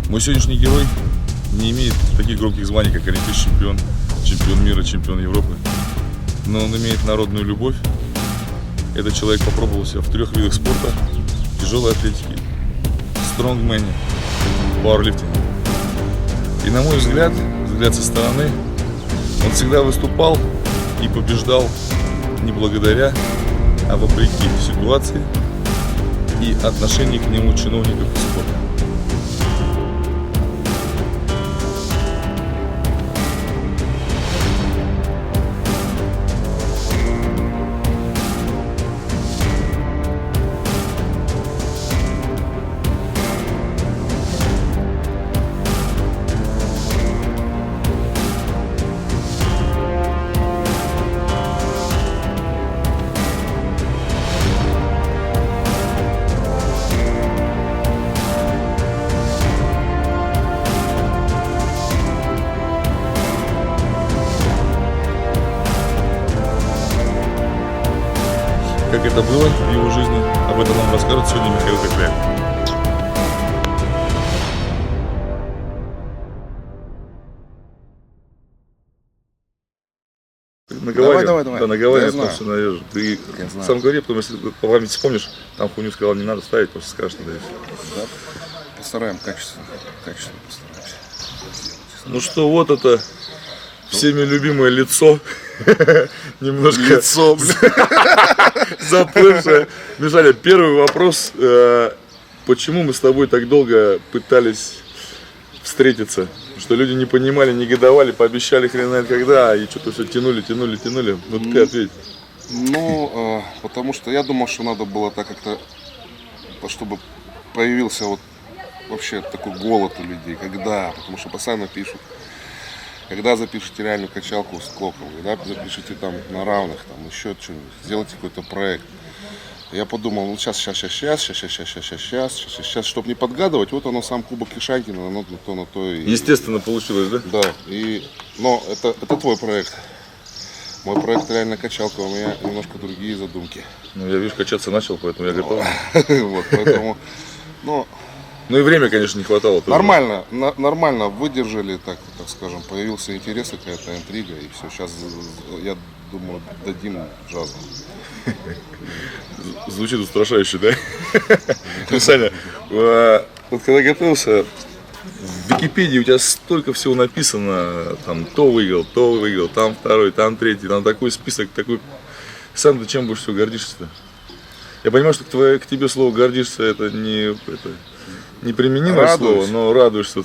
Мой сегодняшний герой не имеет таких громких званий, как олимпийский чемпион, чемпион мира, чемпион Европы. Но он имеет народную любовь. Этот человек попробовал себя в 3 видах спорта: тяжелой атлетики, стронгмене, пауэрлифтинге. И на мой взгляд со стороны, он всегда выступал и побеждал не благодаря, а вопреки ситуации и отношению к нему чиновников и спорта. Как это было в его жизни, об этом нам расскажет сегодня Михаил Кокляев. Давай. Да, наговаривай, Да, я потому что нарежу. Ты знаю. сам говори, потом, если по памяти вспомнишь, там хуйню сказал, не надо ставить, просто скажешь, что даешь. Да, постараем качественно постараемся. Ну что, вот это всеми любимое лицо. Немножко Лицо, блин. заплывшее. Мишаня, первый вопрос. Почему мы с тобой так долго пытались встретиться? Что люди не понимали, негодовали, пообещали хрен знает когда, и что-то все тянули. Вот ты ответь. Ну, потому что я думал, что надо было так как-то, чтобы появился вот вообще такой голод у людей. Когда? Потому что постоянно пишут. Когда запишите реальную качалку с клоком, когда запишите там на равных, там еще что-нибудь, сделайте какой-то проект. Я подумал, ну сейчас, чтобы не подгадывать, вот оно сам кубок Ишанькина, оно на то и... Естественно получилось, да? Да, но это твой проект. Мой проект реально качалка, у меня немножко другие задумки. Ну, я, видишь, качаться начал, поэтому я готов. Вот, поэтому, Ну и время, конечно, не хватало. Тоже. нормально выдержали, так скажем, появился интерес, какая-то интрига, и все, сейчас, я думаю, дадим джазу. Звучит устрашающе, да? Саня, вот когда готовился, в Википедии у тебя столько всего написано, там то выиграл, там второй, там третий, там такой список, такой. Сам ты чем больше всего гордишься-то? Я понимаю, что к тебе слово гордишься это неприменимое слово, но радуешься.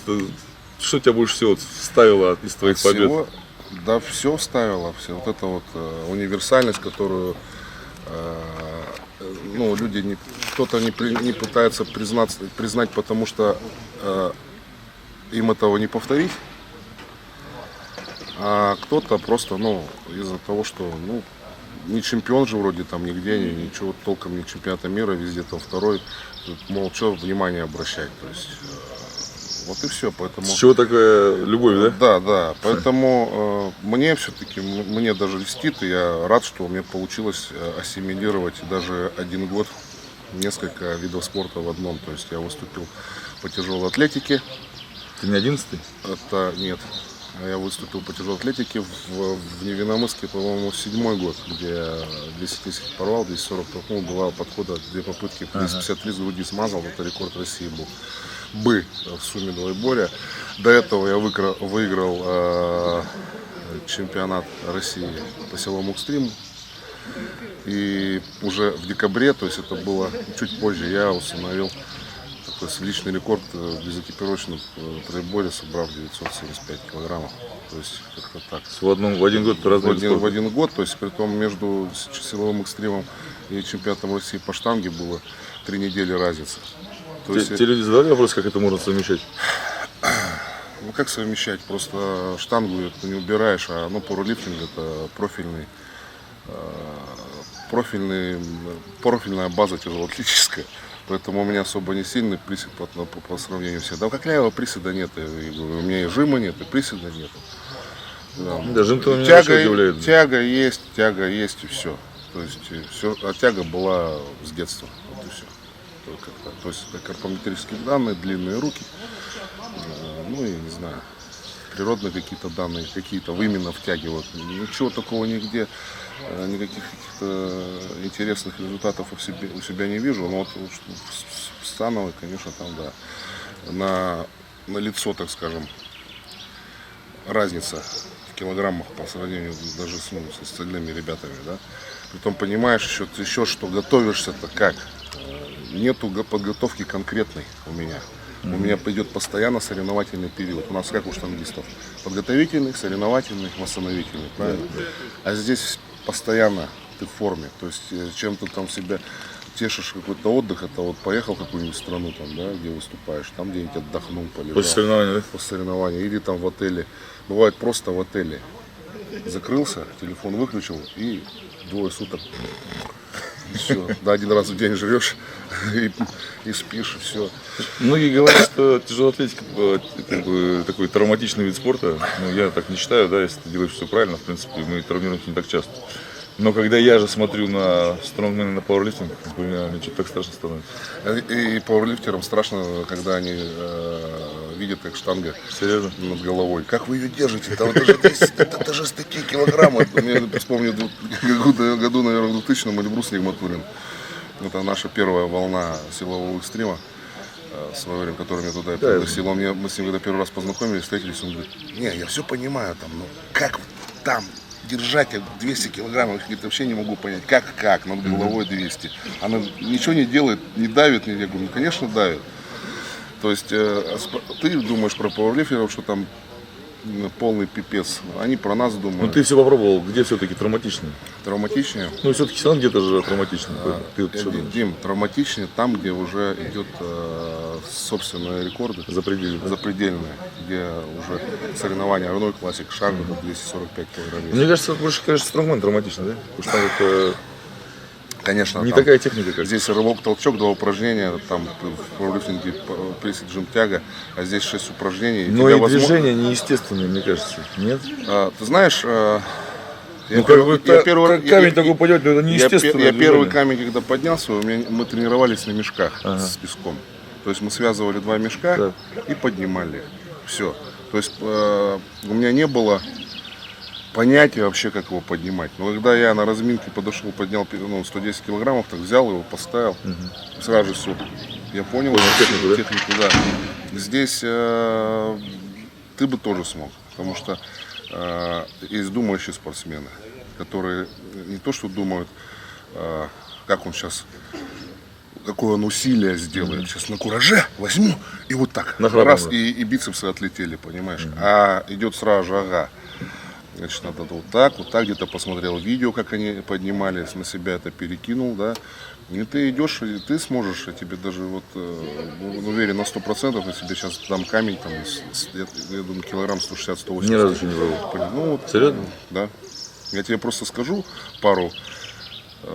Что тебя больше всего вставило из твоих побед? Да, все вставило, все. Вот эта вот универсальность, которую люди кто-то не пытается признать, потому что им этого не повторить, а кто-то просто, из-за того, что, не чемпион же вроде там нигде, ничего толком, не чемпионата мира, везде там второй, мол, что внимание обращать, то есть, вот и все, поэтому... С чего такая любовь, да? Да, поэтому мне все-таки, мне даже льстит, и я рад, что у меня получилось ассимилировать даже 1 год несколько видов спорта в одном, то есть я выступил по тяжелой атлетике. Ты не 11-й? Это нет. Я выступил по тяжелой атлетике в Невинномысске, по-моему, 7-й год, где я 210 порвал, 240 толкнул, была подхода 2 попытки, 253 с груди смазал, это рекорд России был. В сумме двоеборья. До этого я выиграл чемпионат России по силовому экстриму. И уже в декабре, то есть это было чуть позже, я установил такой личный рекорд без экипировочных троеборья, собрав 975 килограммов. То есть как-то так. В 1 год ты размер в 1 год, то есть при том между силовым экстримом и чемпионатом России по штанге было 3 недели разницы. Те люди задали вопрос, как это можно совмещать? Ну как совмещать? Просто штангу это не убираешь, а пауэрлифтинг это профильная база тяжелоатлетическая. Поэтому у меня особо не сильный присед по сравнению всех. Да, Кокляева приседа нет, у меня и жима нет, и приседа нет. Да, жим-то меня очень удивляет. Тяга есть и все. То есть тяга была с детства. Вот и все. То есть это карпометрические данные, длинные руки, ну, я не знаю, природные какие-то данные, какие-то именно в тяге. Вот. Ничего такого нигде, никаких каких-то интересных результатов у себя не вижу. Но вот в Становой, конечно, там, да, на лицо, так скажем, разница в килограммах по сравнению даже с остальными ребятами, да. Притом понимаешь еще что готовишься-то как. Нету подготовки конкретной у меня. У меня идет постоянно соревновательный период. У нас как у штангистов. Подготовительный, соревновательный, восстановительный. Правильно? А здесь постоянно ты в форме. То есть чем-то там себя тешишь, какой-то отдых. Это вот поехал в какую-нибудь страну, там, да, где выступаешь, там где-нибудь отдохнул, полежал. После соревнования, да? После соревнования. Или там в отеле. Бывает просто в отеле. Закрылся, телефон выключил и 2 суток. Все. Да, 1 раз в день жрешь и спишь, и все. Многие говорят, что тяжелая атлетика как бы, такой травматичный вид спорта. Ну, я так не считаю, да, если ты делаешь все правильно, в принципе, мы травмируемся не так часто. Но когда я же смотрю на стронгмена, на пауэрлифтинг, мне что-то так страшно становится. И пауэрлифтерам страшно, когда они видят, как штанга Серьезно? над головой. Как вы ее держите? Там, это же такие килограммы. Я вспомню, году, наверное, в 2000-м Эльбрус Нигматуллин. Это наша первая волна силового экстрима, в свое время, которая меня туда пригласила. Мы с ним когда первый раз познакомились, встретились, он говорит: не, я все понимаю, там, но как там держать 200 килограммов, я вообще не могу понять, как, над головой 200. Она ничего не делает, не давит, я говорю, ну, конечно, давит. То есть ты думаешь про пауэрлифтеров, что там полный пипец, они про нас думают. Ну ты все попробовал, где все-таки травматичнее? Травматичнее? Ну все-таки все равно где-то же травматичнее. Дим, травматичнее там, где уже идет собственные рекорды. Запредельные, где уже соревнования Арной Классик, шаг 245 килограмм. Мне кажется, больше, конечно, стронгмен травматичный, да? Потому что это конечно, не там, такая техника, как здесь рывок, толчок, 2 упражнения, там в пауэрлифтинге пресс, жим, тяга, а здесь 6 упражнений. Но и движения неестественные, мне кажется, нет? Ты знаешь, камень такой упадет, но это неестественно. Я первый камень, когда поднялся, мы тренировались на мешках с песком. То есть мы связывали 2 мешка и поднимали их. Все. То есть у меня не было понятия вообще, как его поднимать. Но когда я на разминке подошел, поднял 110 килограммов, так взял его, поставил, сразу же все. Я понял технику, да. Здесь ты бы тоже смог, потому что есть думающие спортсмены, которые не то что думают, как он сейчас, какое он усилие сделает. Сейчас на кураже возьму и вот так. Раз, и бицепсы отлетели, понимаешь. А идет сразу же, ага. Значит, надо вот так, где-то посмотрел видео, как они поднимались, на себя это перекинул, да. И ты идешь, и ты сможешь, я тебе даже вот уверен на 100%, я тебе сейчас дам камень, там, я думаю, килограмм 160-180. Ни разу еще не пробовал. Ну, вот, серьезно? Да. Я тебе просто скажу пару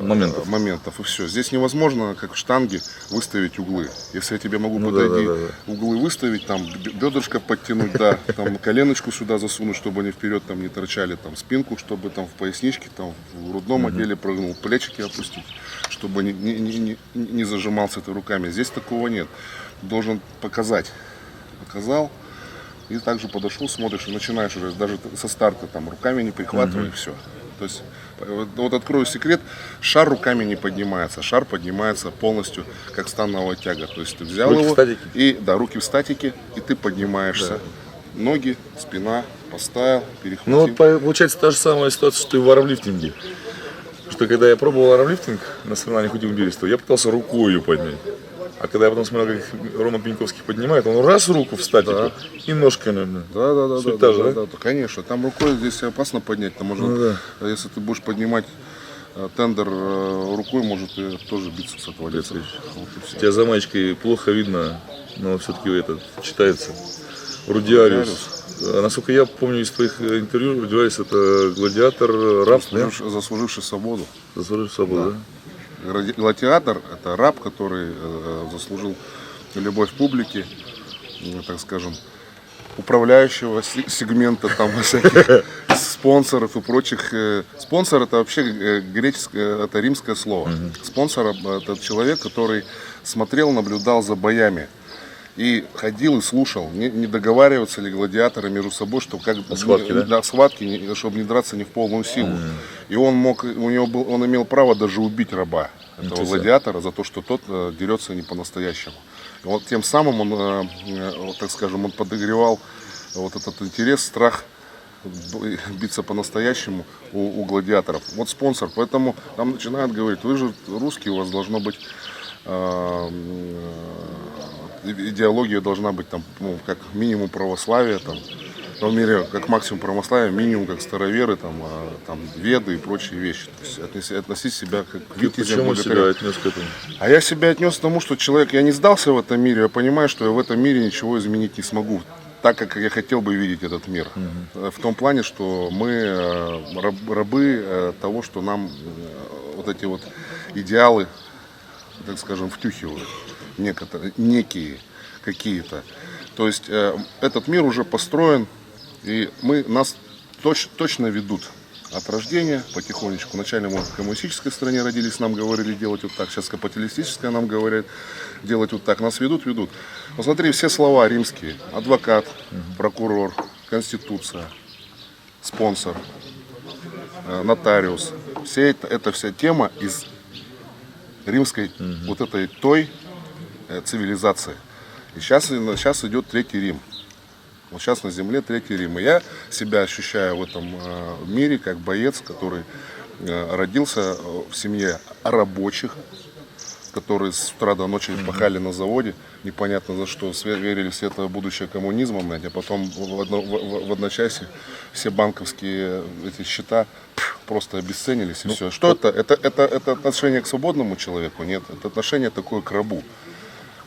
моментов и все. Здесь невозможно, как в штанге, выставить углы. Если я тебе могу подойти, углы выставить, там бедрышко подтянуть, да, там коленочку сюда засунуть, чтобы они вперед там не торчали, там спинку, чтобы там в поясничке, там в грудном отделе прогнул, плечики опустить, чтобы не зажимался ты руками. Здесь такого нет. Должен показать. Показал. И также подошел, смотришь и начинаешь уже даже со старта там руками не прихватывай, и все. То есть, вот открою секрет, шар руками не поднимается, шар поднимается полностью как становая тяга. То есть ты взял руки его, в статике. и да, руки в статике, и ты поднимаешься. Да. Ноги, спина, поставил, перехватил. Ну вот получается та же самая ситуация, что и в армлифтинге. Что когда я пробовал армлифтинг на соревнованиях удивительства, я пытался рукой ее поднять. А когда я потом смотрел, как Рома Пеньковский поднимает, он раз руку в статику и ножками. Да, конечно. Там рукой здесь опасно поднять. Там можно, если ты будешь поднимать тендер рукой, может и тоже бицепс отвалиться. У тебя за маечкой плохо видно, но все-таки это читается. Рудиариус. Насколько я помню из твоих интервью, Рудиариус — это гладиатор, раб, заслуживший свободу. Заслуживший свободу, да? Гладиатор – это раб, который заслужил любовь публики, так скажем, управляющего сегмента, там, всяких спонсоров и прочих. Спонсор – это вообще греческое, это римское слово. Спонсор – это человек, который смотрел, наблюдал за боями И ходил и слушал, не договариваются ли гладиаторы между собой, что как схватки, да? Да, схватки, чтобы не драться не в полную силу. И он он имел право даже убить раба, этого гладиатора, за то, что тот дерется не по-настоящему. И вот тем самым он, вот, так скажем, он подогревал вот этот интерес, страх биться по-настоящему у гладиаторов. Вот спонсор, поэтому там начинают говорить, вы же русские, у вас должно быть идеология должна быть там, ну, как минимум православие, там, в мире как максимум православие, минимум как староверы, там веды и прочие вещи. То есть относить себя как к витязям, Почему себя отнес к этому? А я себя отнес к тому, что человек, я не сдался в этом мире, я понимаю, что я в этом мире ничего изменить не смогу, так как я хотел бы видеть этот мир. В том плане, что мы рабы того, что нам вот эти вот идеалы, так скажем, втюхивают некие какие-то. То есть этот мир уже построен, и нас точно ведут от рождения потихонечку. Вначале мы в коммунистической стране родились, нам говорили делать вот так, сейчас капиталистическая нам говорят делать вот так. Нас ведут. Посмотри, все слова римские: адвокат, прокурор, конституция, спонсор, нотариус. Это вся тема из римской вот этой той цивилизации. И сейчас идет Третий Рим. Вот сейчас на земле Третий Рим. И я себя ощущаю в этом мире как боец, который родился в семье рабочих, которые с утра до ночи пахали на заводе, непонятно за что, верили в светлое будущее коммунизма, а потом в одночасье все банковские эти счета просто обесценились, и все. Что это? Это отношение к свободному человеку? Нет, это отношение такое к рабу.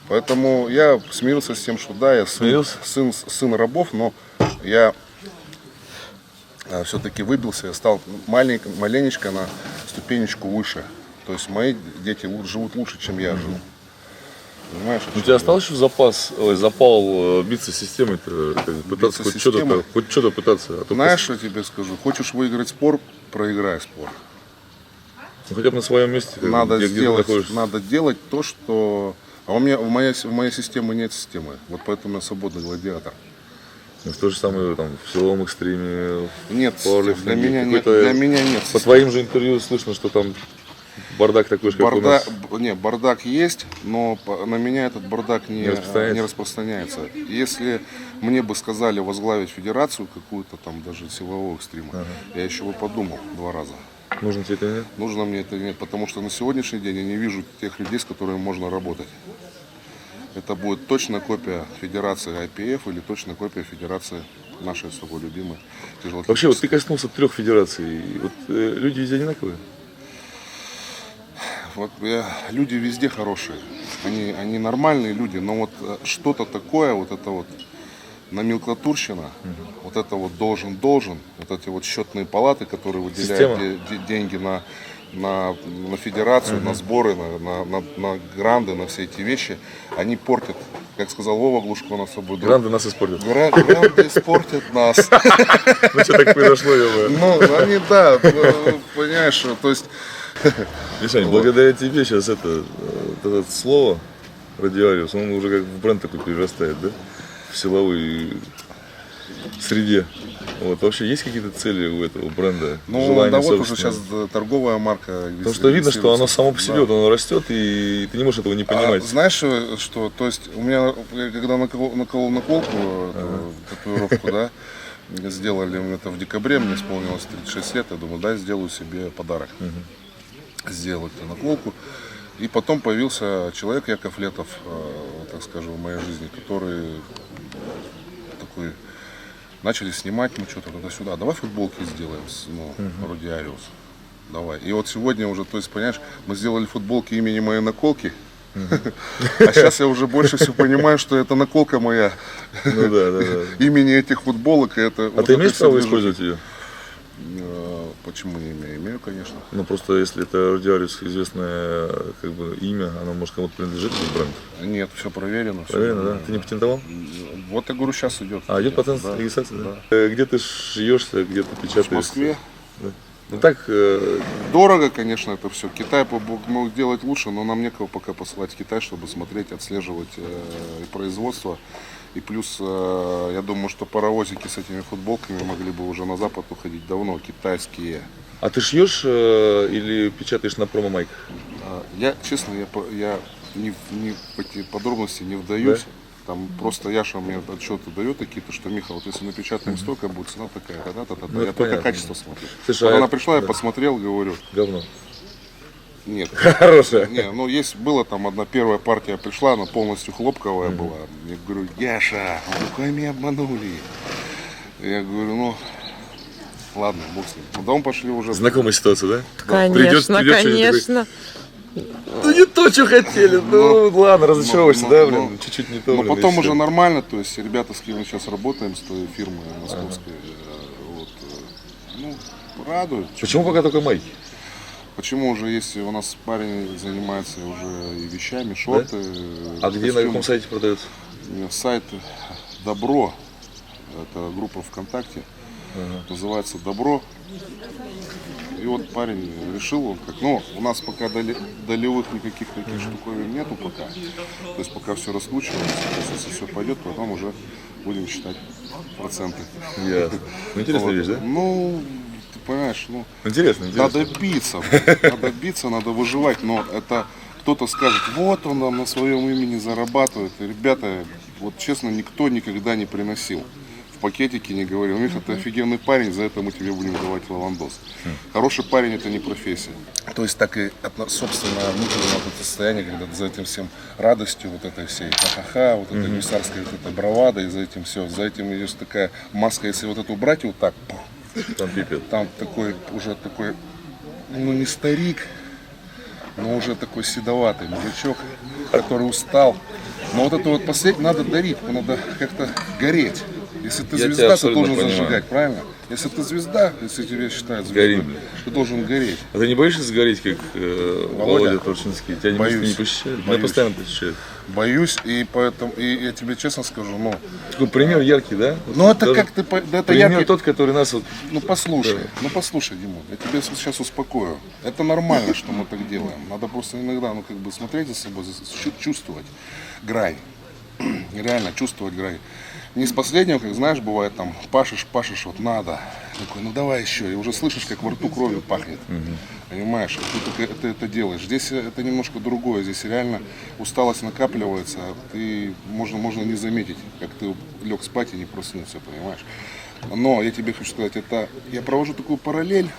Поэтому я смирился с тем, что да, я сын рабов, но я все-таки выбился, я стал маленечко на ступенечку выше. То есть мои дети живут лучше, чем я жил. Понимаешь? У тебя осталось еще запал биться с системой, пытаться хоть что-то пытаться? А то знаешь, что я тебе скажу? Хочешь выиграть спор, проиграй спор. Ну, хотя бы на своем месте. Надо делать то, что... А у моей системы нет системы. Вот поэтому я свободный гладиатор. В то же самое там, в силовом экстриме. Нет, для меня нет. По твоим же интервью слышно, что там бардак такой же, как у нас. Нет, бардак есть, но на меня этот бардак не распространяется. Если мне бы сказали возглавить федерацию какую-то там, даже силового экстрима, я еще бы подумал 2 раза. Нужно тебе это или нет? Нужно мне это или нет, потому что на сегодняшний день я не вижу тех людей, с которыми можно работать. Это будет точно копия федерации IPF или точно копия федерации нашей с тобой любимой тяжелоатлетической. Вообще, вот ты коснулся 3 федераций. Вот, люди везде одинаковые? Вот, люди везде хорошие. Они нормальные люди, но вот что-то такое, вот это вот номенклатурщина, вот это вот должен, вот эти вот счетные палаты, которые выделяют деньги на федерацию, на сборы, на гранды, на все эти вещи, они портят, как сказал Вова Глушко на собой. Гранды нас испортят. Гранды испортят нас. Ну что так произошло, ну, они, да, понимаешь, то есть... Мишань, благодаря тебе сейчас это слово радиариус, он уже как в бренд такой перерастает, да? В силовой среде. Вот. Вообще есть какие-то цели у этого бренда? Ну, да, вот уже сейчас торговая марка. Потому что видно, что оно само по себе, вот оно растет, и ты не можешь этого не понимать. Знаешь, что, то есть, у меня, когда наколол наколку, татуировку, да, сделали это в декабре, мне исполнилось 36 лет, я думаю, да, сделаю себе подарок. Сделал эту наколку. И потом появился человек, Яков Летов, так скажем, в моей жизни, который такой, начали снимать мы что-то туда-сюда. Давай футболки сделаем, радиариус. Давай. И вот сегодня уже, то есть, понимаешь, мы сделали футболки имени моей наколки. А сейчас я уже больше всего понимаю, что это наколка моя. Ну да. Имени этих футболок. А ты имеешь право использовать ее? Почему не имею? Имею, конечно. Ну просто если это радиариус, известное как бы имя, оно может кому-то принадлежит, этот бренд? Нет, все проверено. Проверено, да? Ты не патентовал? Вот я говорю, сейчас идет. Идет патент регистрация? Да. Где ты шьешься, где ты печатаешь? В Москве. Да. Ну так, Дорого, конечно, это все. Китай мог делать лучше, но нам некого пока посылать в Китай, чтобы смотреть, отслеживать и производство. И плюс, я думаю, что паровозики с этими футболками могли бы уже на Запад уходить давно, китайские. а ты шьешь или печатаешь на промо-майках? Я, честно, я в эти подробности не вдаюсь. Да? Там просто Яша мне отчеты дает какие-то, что Миха, вот если напечатаем столько, будет цена такая, Ну, я это только понятно. качество смотрю. Слушай, Вот а она это- пришла, я да. посмотрел, говорю, Говно. нет. Хорошая. Не, ну есть, была там одна первая партия пришла, она полностью хлопковая была. Я говорю, Яша, вы меня обманули. Я говорю, ну, ладно, бог с ним. Потом пошли уже. Знакомая ситуация, да? Конечно, Придёт что-нибудь конечно. Ну не то, что хотели. Ну ладно, разочаровываешься, ну, да, ну, блин, чуть-чуть не то. Но блин, потом и уже всё. нормально, то есть ребята, с кем мы сейчас работаем, с той фирмой московской, вот, ну, радует. Почему пока только майки? Почему уже есть, у нас парень занимается уже и вещами, шорты. А где, на костюмы. каком сайте продается? Сайт Добро, это группа ВКонтакте, называется Добро. И вот парень решил, он как, ну, у нас пока долевых никаких таких штуковин нету пока. То есть пока все раскручивается, то есть если все пойдет, потом уже будем считать проценты. Ясно. Ну, интересная Вот. вещь, да? Ну, ты понимаешь, ну, Интересно, интересно. надо биться, надо выживать, но это кто-то скажет, вот он нам на своем имени зарабатывает. И, ребята, вот честно, никто никогда не приносил. В пакетике не говорил, Миха, ты офигенный парень, за это мы тебе будем давать лавандос. Хороший парень — это не профессия. То есть так и, собственно, внутреннее вот это состояние, когда за этим всем радостью, вот этой всей ха-ха-ха, вот этой гусарской вот этой бравадой, за этим все, за этим есть такая маска, если вот эту убрать вот так, Там пипец. там такой, уже такой, ну не старик, но уже такой седоватый мужичок, который устал. Но вот это вот последнее надо дарить, надо как-то гореть. Если ты Я тебя звезда, ты абсолютно должен понимаю. зажигать, правильно? Если ты звезда, если тебя считают Гори, звездой, блин. ты должен гореть. А ты не боишься сгореть, как Володя Торчинский? Тебя Боюсь. не посещают? Меня Боюсь. постоянно посещают. Боюсь, и поэтому, и я тебе честно скажу, ну, Такой пример яркий, да? ну это Даже как ты, да, это пример яркий. тот, который нас вот... Ну послушай, Димон, я тебя сейчас успокою. Это нормально, что мы так делаем. Надо просто иногда, ну как бы смотреть за собой, чувствовать грань. Реально чувствовать грань. Не с последнего, как знаешь, бывает там пашешь, вот надо. Такой, ну давай еще. И уже слышишь, как во рту кровью пахнет. Понимаешь, и ты это делаешь. Здесь это немножко другое. Здесь реально усталость накапливается. Можно не заметить, как ты лег спать и не проснулся, понимаешь. Но я тебе хочу сказать, я провожу такую параллель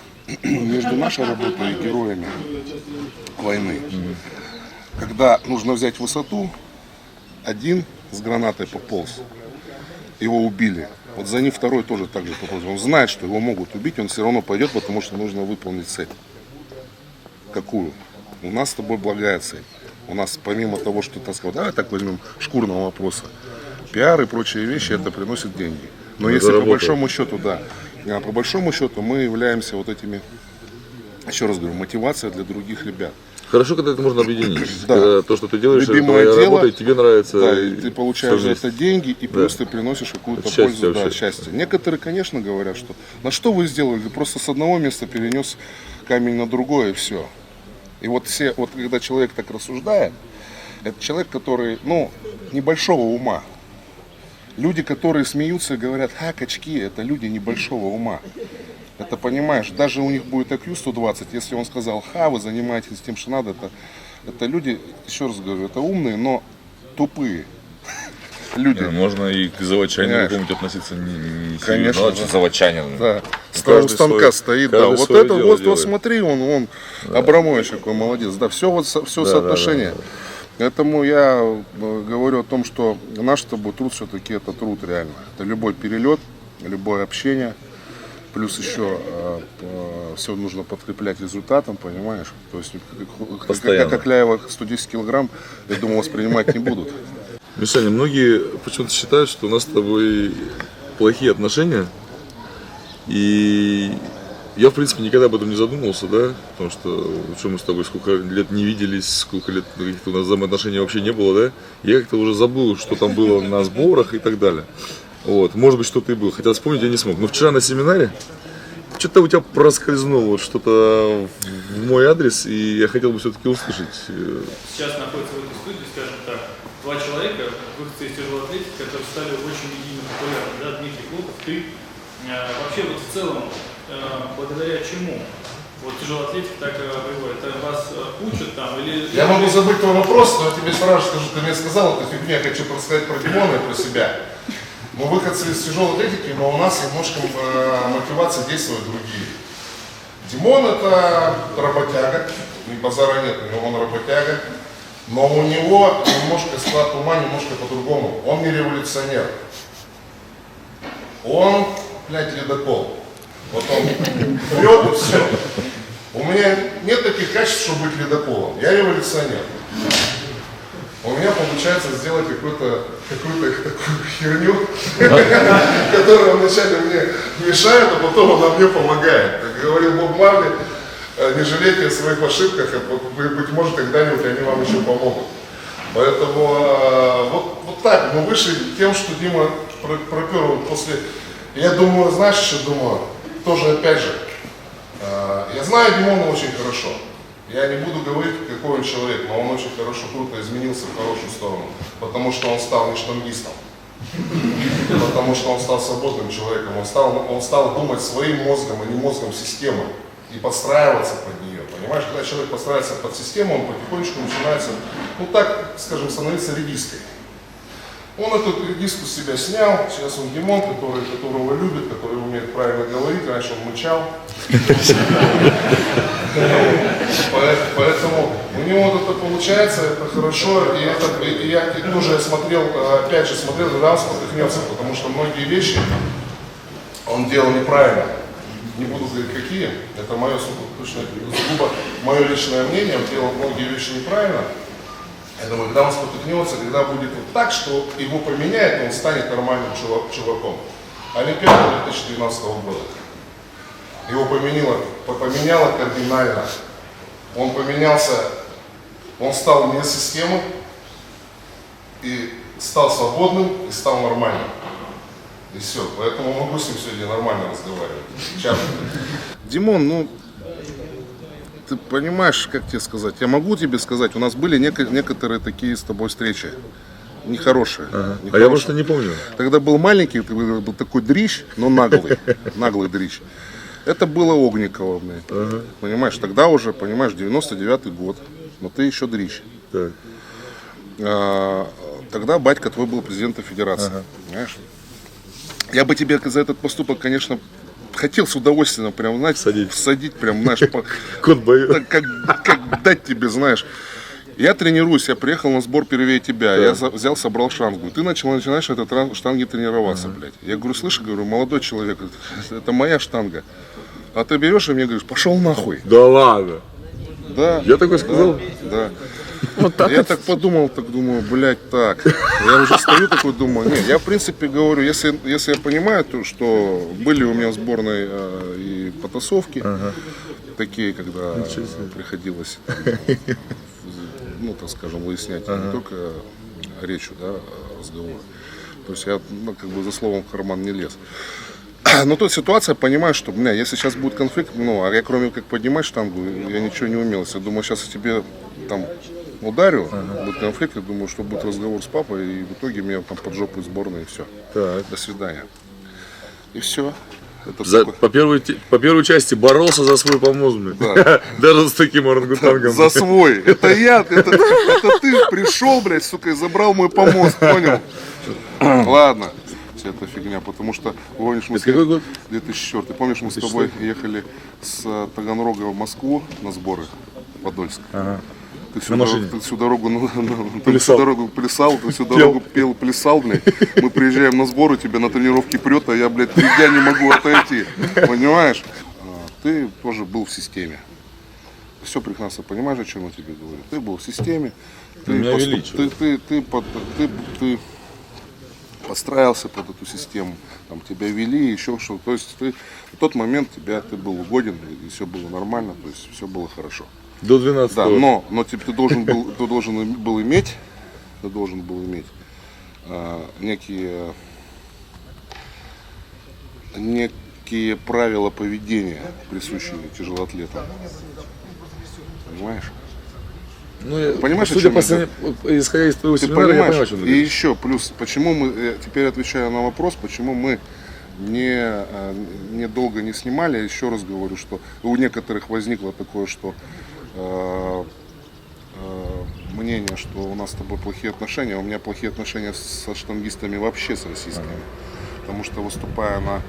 между нашей работой и героями войны. Когда нужно взять высоту, один с гранатой пополз, его убили. Вот за ним второй тоже так же пополз. Он знает, что его могут убить, он все равно пойдет, потому что нужно выполнить цель. Какую? У нас с тобой благая цель. У нас помимо того, что, так сказать, давай так возьмем шкурного вопроса, пиар и прочие вещи, это приносит деньги. Но если по большому счету, по большому счету мы являемся вот этими, еще раз говорю, мотивацией для других ребят. Хорошо, когда это можно объединить. Да. Когда то, что ты делаешь, это Любимое твоя дело, работа, и тебе нравится. Да, и ты получаешь за совместить. это деньги, и плюс ты приносишь какую-то Это счастье пользу, да, вообще. счастье. Некоторые, конечно, говорят, что на что вы сделали? Просто с одного места перенес камень на другое, и все. И вот когда человек так рассуждает, это человек, который, ну, небольшого ума. Люди, которые смеются и говорят, качки, это люди небольшого ума. Это, понимаешь, даже у них будет IQ 120, если он сказал, вы занимаетесь тем, что надо, это люди, еще раз говорю, это умные, но тупые люди. Да, можно и к заводчанину Понимаешь? какому-нибудь относиться не Конечно, серьезно. да. Заводчанин. Да. Ну, У каждый станка свой- стоит, да. каждый Вот свое это, дело вот делает. смотри, он Абрамович какой молодец. Да, все соотношение. Поэтому я говорю о том, что наш с тобой труд все-таки это труд реально. Это любой перелет, любое общение. Плюс еще все нужно подкреплять результатом, понимаешь? То есть, Постоянно. как Акляева 110 килограмм, я думаю, воспринимать не будут. Мишаня, многие почему-то считают, что у нас с тобой плохие отношения. И я, в принципе, никогда об этом не задумывался, да, потому что мы с тобой сколько лет не виделись, сколько лет каких-то у нас взаимоотношений вообще не было, да. Я как-то уже забыл, что там было на сборах и так далее. Вот, может быть, что ты был, хотел вспомнить, я не смог. Но вчера на семинаре что-то у тебя проскользнуло вот что-то в мой адрес, и я хотел бы все-таки услышать. Сейчас находится в этой студии, скажем так, два человека, выходцы из тяжелой атлетики, которые стали очень медийно популярны. Да? Дмитрий Клоков, ты. Вообще вот в целом, благодаря чему вот тяжелая атлетика так приводит? Это вас учат там или... Я могу забыть твой вопрос, но я тебе сразу скажу, ты мне сказал эту фигню, я хочу рассказать про Димона и про себя. Мы выходцы из тяжелой атлетики, но у нас немножко мотивации действуют другие. Димон это работяга, ни базара нет, у него он работяга, но у него немножко склад ума немножко по-другому. Он не революционер. Он, блядь, ледокол. Вот он врет и все. У меня нет таких качеств, чтобы быть ледоколом. Я революционер. У меня получается сделать какую-то такую херню, которая вначале мне мешает, а потом она мне помогает. Как говорил Боб Марли, не жалейте о своих ошибках, быть может, когда-нибудь они вам еще помогут. Поэтому вот так мы вышли тем, что Дима пропер после... Я думаю, знаешь, что думаю? Тоже опять же, я знаю Димона очень хорошо. Я не буду говорить, какой он человек, но он очень хорошо, круто изменился в хорошую сторону. Потому что он стал не штангистом. Потому что он стал свободным человеком. Он стал думать своим мозгом, а не мозгом системы. И подстраиваться под нее. Понимаешь, когда человек подстраивается под систему, он потихонечку начинается, ну так, скажем, становиться редиской. Он эту редиску с себя снял, сейчас он Димон, которого любит, который умеет правильно говорить, раньше он мычал. Поэтому у него вот это получается, это хорошо, и я тоже смотрел, опять же смотрел, когда он спотыкнется, потому что многие вещи он делал неправильно. Не буду говорить какие, это мое сугубо мое личное мнение, он делал многие вещи неправильно. Я думаю, когда он спотыкнется, когда будет вот так, что его поменяет, он станет нормальным чуваком. Олимпиада 2012 года. Его поменяло кардинально. Он поменялся, он стал вне системы, и стал свободным, и стал нормальным. И все. Поэтому могу с ним сегодня нормально разговаривать. Чапа. Димон, ну, ты понимаешь, как тебе сказать? Я могу тебе сказать, у нас были некоторые такие с тобой встречи. Нехорошие. Ага. А я просто не помню. Когда был маленький, ты был такой дрищ, но наглый. Наглый дрищ. Это было Огникова, блядь. Ага. Понимаешь, тогда уже, понимаешь, 99-й год, но ты еще дрищ. Так. Тогда батька твой был президентом федерации. Ага. Понимаешь? Я бы тебе за этот поступок, конечно, хотел с удовольствием, прям, знаешь, всадить, прям, знаешь, Кот боец. как дать тебе, знаешь. Я тренируюсь, я приехал на сбор первее тебя, я взял, собрал штангу. Ты начинаешь на этой штанге тренироваться, блядь. Я говорю, слышь, говорю, молодой человек, это моя штанга. А ты берешь и мне говоришь, пошел нахуй. Да ладно. Да. Я такой сказал? Да. Я так подумал, так думаю, блядь, так. Я уже стою такой, думаю, нет, я в принципе говорю, если я понимаю, то, что были у меня в сборной и потасовки, такие, когда приходилось, ну, так скажем, выяснять не только речью, да, разговор. То есть я, ну, как бы за словом в карман не лез. Но тут ситуация, понимаю, что, бля, если сейчас будет конфликт, ну, а я кроме как поднимать штангу, я ничего не умел. Я думаю, сейчас я тебе там ударю, будет конфликт, я думаю, что будет разговор с папой, и в итоге меня там под жопу из сборной, и все. Так. До свидания. И все. По первой части боролся за свой помост, блин. Да. Даже с таким орангутангом. За свой. Это ты пришел, блядь, сука, и забрал мой помост, понял? Ладно. Эта фигня, потому что, помнишь, мы какой год? 2004. Помнишь, мы с тобой ехали с Таганрога в Москву на сборы в Подольск. Ага. Ты На всю дорогу Плясал. плясал, ты всю дорогу пел, плясал, блядь. Мы приезжаем на сборы, тебя на тренировке прет, а я, блядь, 3 дня не могу отойти. Понимаешь? Ты тоже был в системе. Все прекрасно понимаешь, о чем я тебе говорю. Ты был в системе. Ты подстраивался под эту систему, там тебя вели, еще что-то. То есть ты в тот момент ты был угоден, и все было нормально, то есть все было хорошо. До 12 Да, но ты должен был иметь некие некие правила поведения, присущие тяжелоатлетам. Понимаешь? Ну, я, Понимаешь, о судя чем по, я говорю? исходя из твоего Ты семинара, я понимаешь? понимаю, о чем ты И говоришь. еще плюс, почему мы, теперь отвечаю на вопрос, почему мы не долго не снимали, я еще раз говорю, что у некоторых возникло такое, что мнение, что у нас с тобой плохие отношения, у меня плохие отношения со штангистами вообще, с российскими. Потому что выступая на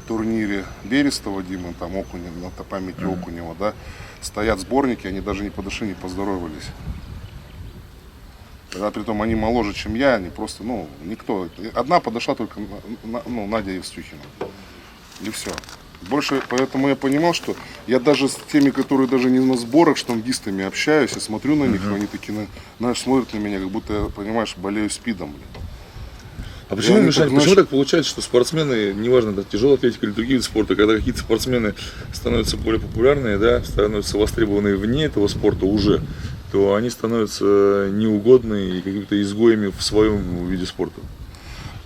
турнире Берестова Димы, там Окунева, на памяти Окунева, да, стоят сборники, они даже не подошли, не поздоровались. Когда притом они моложе, чем я, они просто, ну, никто. Одна подошла только Надя Евстюхина. И все. Больше, поэтому я понимал, что я даже с теми, которые даже не на сборах, штангистами общаюсь, я смотрю на них, они такие, знаешь, смотрят на меня, как будто я, понимаешь, болею СПИДом. А почему, они Мишань, так, знаешь, почему так получается, что спортсмены, неважно, это тяжелая атлетика или другие виды спорта, когда какие-то спортсмены становятся более популярные, да, становятся востребованные вне этого спорта уже, то они становятся неугодны и какими-то изгоями в своем виде спорта?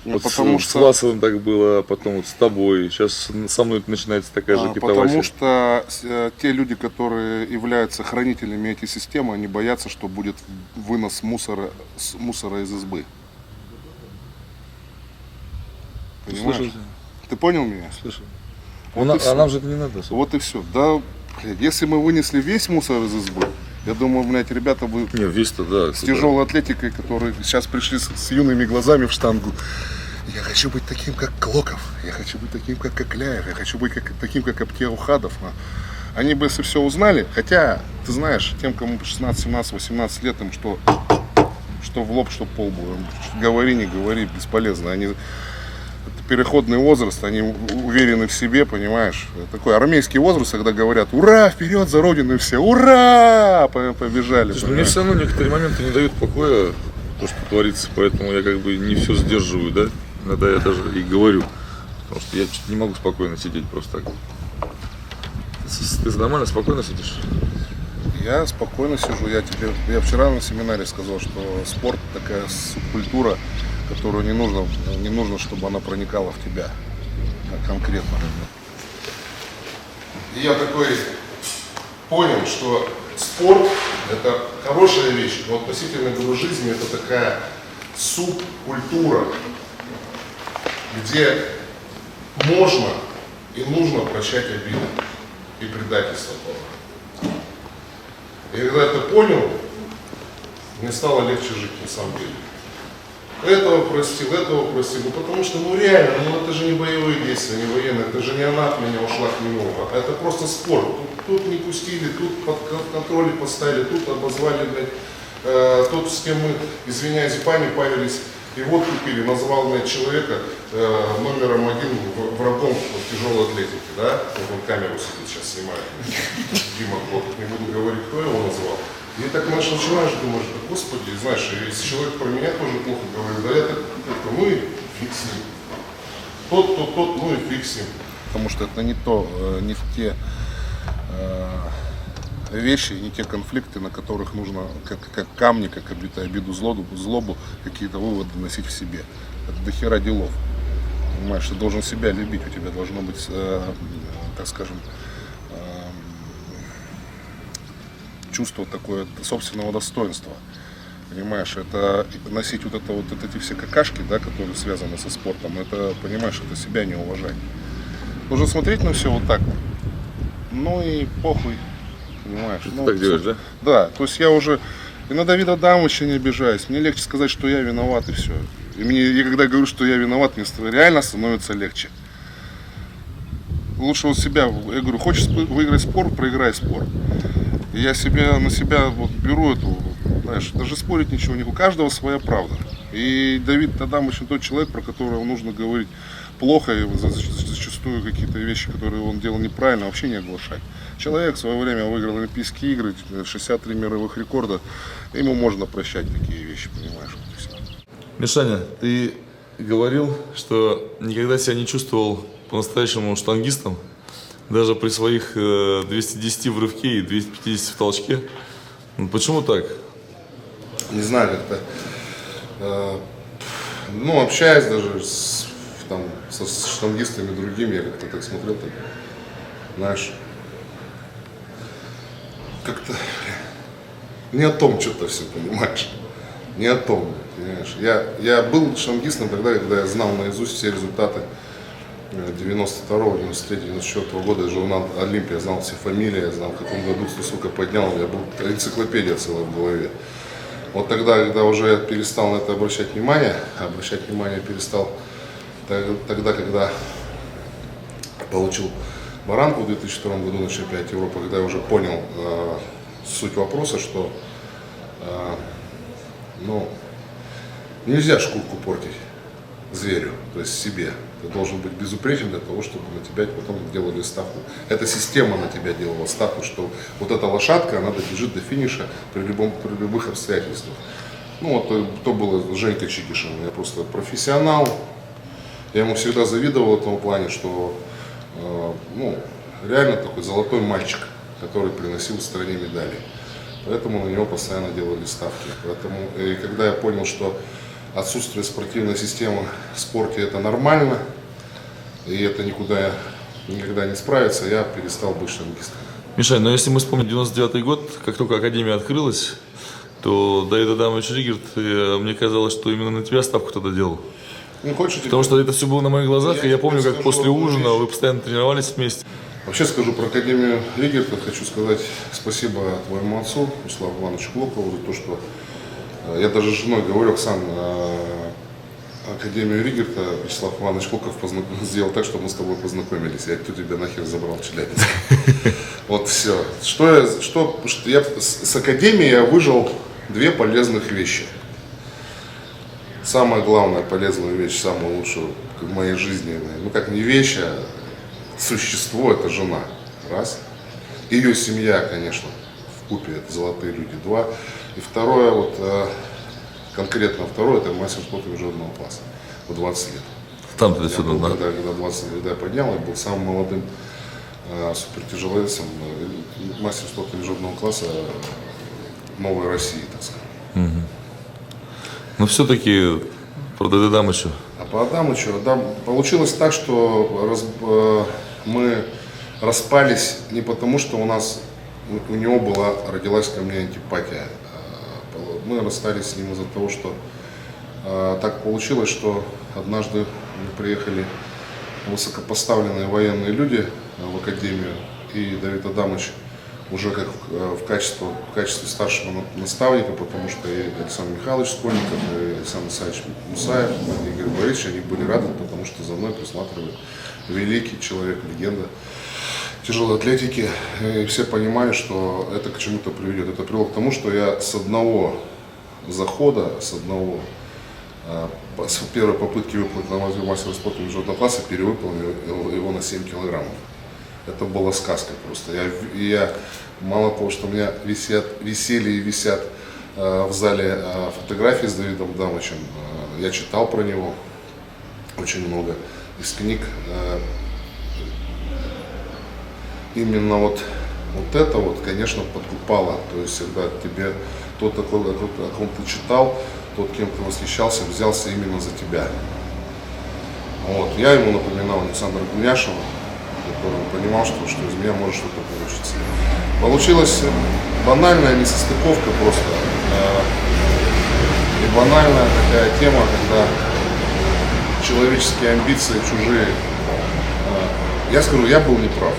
Ну, Вот потому с Власовым так было, потом вот с тобой, сейчас со мной начинается такая же Потому китовася. что те люди, которые являются хранителями этой системы, они боятся, что будет вынос мусора из избы. Понимаешь? Слышал? Ты понял меня? Слышал. Вот и А всё. нам же это не надо особо. Вот и все. Да, блядь, если мы вынесли весь мусор из избы, я думаю, блядь, ребята бы Не, весь-то, да. с тяжелой атлетикой, которые сейчас пришли с юными глазами в штангу. Я хочу быть таким, как Клоков, я хочу быть таким, как Кокляев, я хочу быть таким, как Аптеухадов. Они бы, если все узнали, хотя, ты знаешь, тем, кому 16, 17, 18 лет, им что в лоб, что по лбу, говори, не говори, бесполезно. Они переходный возраст, они уверены в себе, понимаешь. Такой армейский возраст, когда говорят: ура, вперед за родину, и все, ура, побежали. Слушай, мне все равно некоторые моменты не дают покоя, то, что творится, поэтому я как бы не все сдерживаю, да. Иногда я даже и говорю, потому что я что-то не могу спокойно сидеть просто так. Ты нормально, спокойно сидишь? Я спокойно сижу. Я вчера на семинаре сказал, что спорт такая субкультура, которую не нужно, чтобы она проникала в тебя конкретно. И я такой понял, что спорт — это хорошая вещь, но относительно, говорю, жизни это такая субкультура, где можно и нужно прощать обиды и предательство. И когда это понял, мне стало легче жить на самом деле. Этого простил, ну потому что, ну реально, ну это же не боевые действия, не военные, это же не она от меня ушла к нему, а это просто спорт. Тут не пустили, тут под контроль поставили, тут обозвали, блядь, тут с кем мы, извиняюсь, память и водку пили, назвал, блядь, человека номером один врагом тяжелой атлетики, да? Вот он камеру сидит, сейчас снимает. Дима Клоков, не буду говорить, кто его назвал. И так начинаешь думать, да, господи, знаешь, если человек про меня тоже плохо говорит, да это ну и фиг с ним. Тот, ну и фиг с ним. Потому что это не те вещи, не те конфликты, на которых нужно, как камни, как обиду, злобу, какие-то выводы носить в себе. Это дохера делов. Понимаешь, ты должен себя любить, у тебя должно быть, так скажем, чувство такое собственного достоинства. Понимаешь, это носить вот эти все какашки, да, которые связаны со спортом, это, понимаешь, это себя не уважать. Нужно смотреть на все вот так. Ну и похуй. Понимаешь? Ты так делаешь, да? Да, то есть я уже и на Давида Адамовича не обижаюсь. Мне легче сказать, что я виноват, и все. Я когда говорю, что я виноват, мне реально становится легче. Лучше вот себя, я говорю, хочешь выиграть спор, проиграй спор. И я на себя вот беру эту, знаешь, даже спорить ничего не. У каждого своя правда. И Давид Адамович тот человек, про которого нужно говорить плохо, и зачастую какие-то вещи, которые он делал неправильно, вообще не оглашать. Человек в свое время выиграл Олимпийские игры, 63 мировых рекорда, ему можно прощать такие вещи, понимаешь. Вот и всё. Мишаня, ты говорил, что никогда себя не чувствовал по-настоящему штангистом, даже при своих 210 в рывке и 250 в толчке. Почему так? Не знаю, как-то, ну, общаясь даже с там со штангистами другими, я как-то так смотрел, так, знаешь, как-то не о том что-то все, понимаешь, не о том, понимаешь. Я был штангистом тогда, когда я знал наизусть все результаты 92-го, 93-го, 94-го года, журнал «Олимпия», знал все фамилии, я знал, в каком году кто сколько поднял, у меня была энциклопедия целая в голове. Вот тогда, когда уже я перестал на это обращать внимание перестал тогда, когда получил баранку в 2002 году на чемпионате Европы, когда я уже понял суть вопроса, что нельзя шкурку портить зверю, то есть себе. Ты должен быть безупречен для того, чтобы на тебя потом делали ставку. Эта система на тебя делала ставку, что вот эта лошадка, она добежит до финиша при любых обстоятельствах. Ну вот то было Женька Чикишин, я просто профессионал. Я ему всегда завидовал в том плане, что реально такой золотой мальчик, который приносил стране медали. Поэтому на него постоянно делали ставки. И когда я понял, что отсутствие спортивной системы в спорте это нормально, и это никогда не справится, я перестал быть штангистом. Мишань, но если мы вспомним 99-й год, как только Академия открылась, то Давид Адамович Ригерт, мне казалось, что именно на тебя ставку тогда делал. Потому что это все было на моих глазах, и я помню, как после ужина вы постоянно тренировались вместе. Вообще скажу про Академию Ригерта, хочу сказать спасибо твоему отцу, Вячеславу Ивановичу Клокову, за то, что я даже с женой говорю, Оксана, Академию Ригерта Вячеслав Иванович Клоков сделал так, чтобы мы с тобой познакомились. Я кто тебя нахер забрал в Челябинск. Вот все. Я с Академии я выжил две полезных вещи. Самая главная полезная вещь, самая лучшая в моей жизни, ну как не вещь, а существо, это жена. Раз. Ее семья, конечно, вкупе, это золотые люди. Два. И второе, конкретно второе, это мастер спорта международного класса в 20 лет. Там ты сюда, да? Когда 20 лет я поднял, я был самым молодым супертяжеловесом, мастер спорта международного класса новой России, так сказать. Но все-таки про Давида Адамовича. А по Адамычу, получилось так, что мы распались не потому, что у него родилась ко мне антипатия. Мы расстались с ним из-за того, что так получилось, что однажды мы приехали высокопоставленные военные люди в академию, и Давид Адамович уже как в качестве старшего наставника, потому что и Александр Михайлович Скольников, и Александр Исаевич Мусаев, и Игорь Борисович, они были рады, потому что за мной присматривали великий человек, легенда тяжелой атлетики. И все понимали, что это к чему-то приведет. Это привело к тому, что я с одного захода, с первой попытки выплыть на мастера спорта международного класса перевыполнил его на 7 килограммов. Это была сказка просто. Я мало того, что у меня висели и висят в зале фотографии с Давидом Адамовичем, я читал про него очень много из книг. Именно вот это, конечно, подкупало. То есть, когда тебе тот, о ком ты читал, тот, кем ты восхищался, взялся именно за тебя. Я ему напоминал Александра Гуняшева, который понимал, что из меня может что-то получиться. Получилась банальная несостыковка просто. И банальная такая тема, когда человеческие амбиции чужие. Я скажу, я был неправ.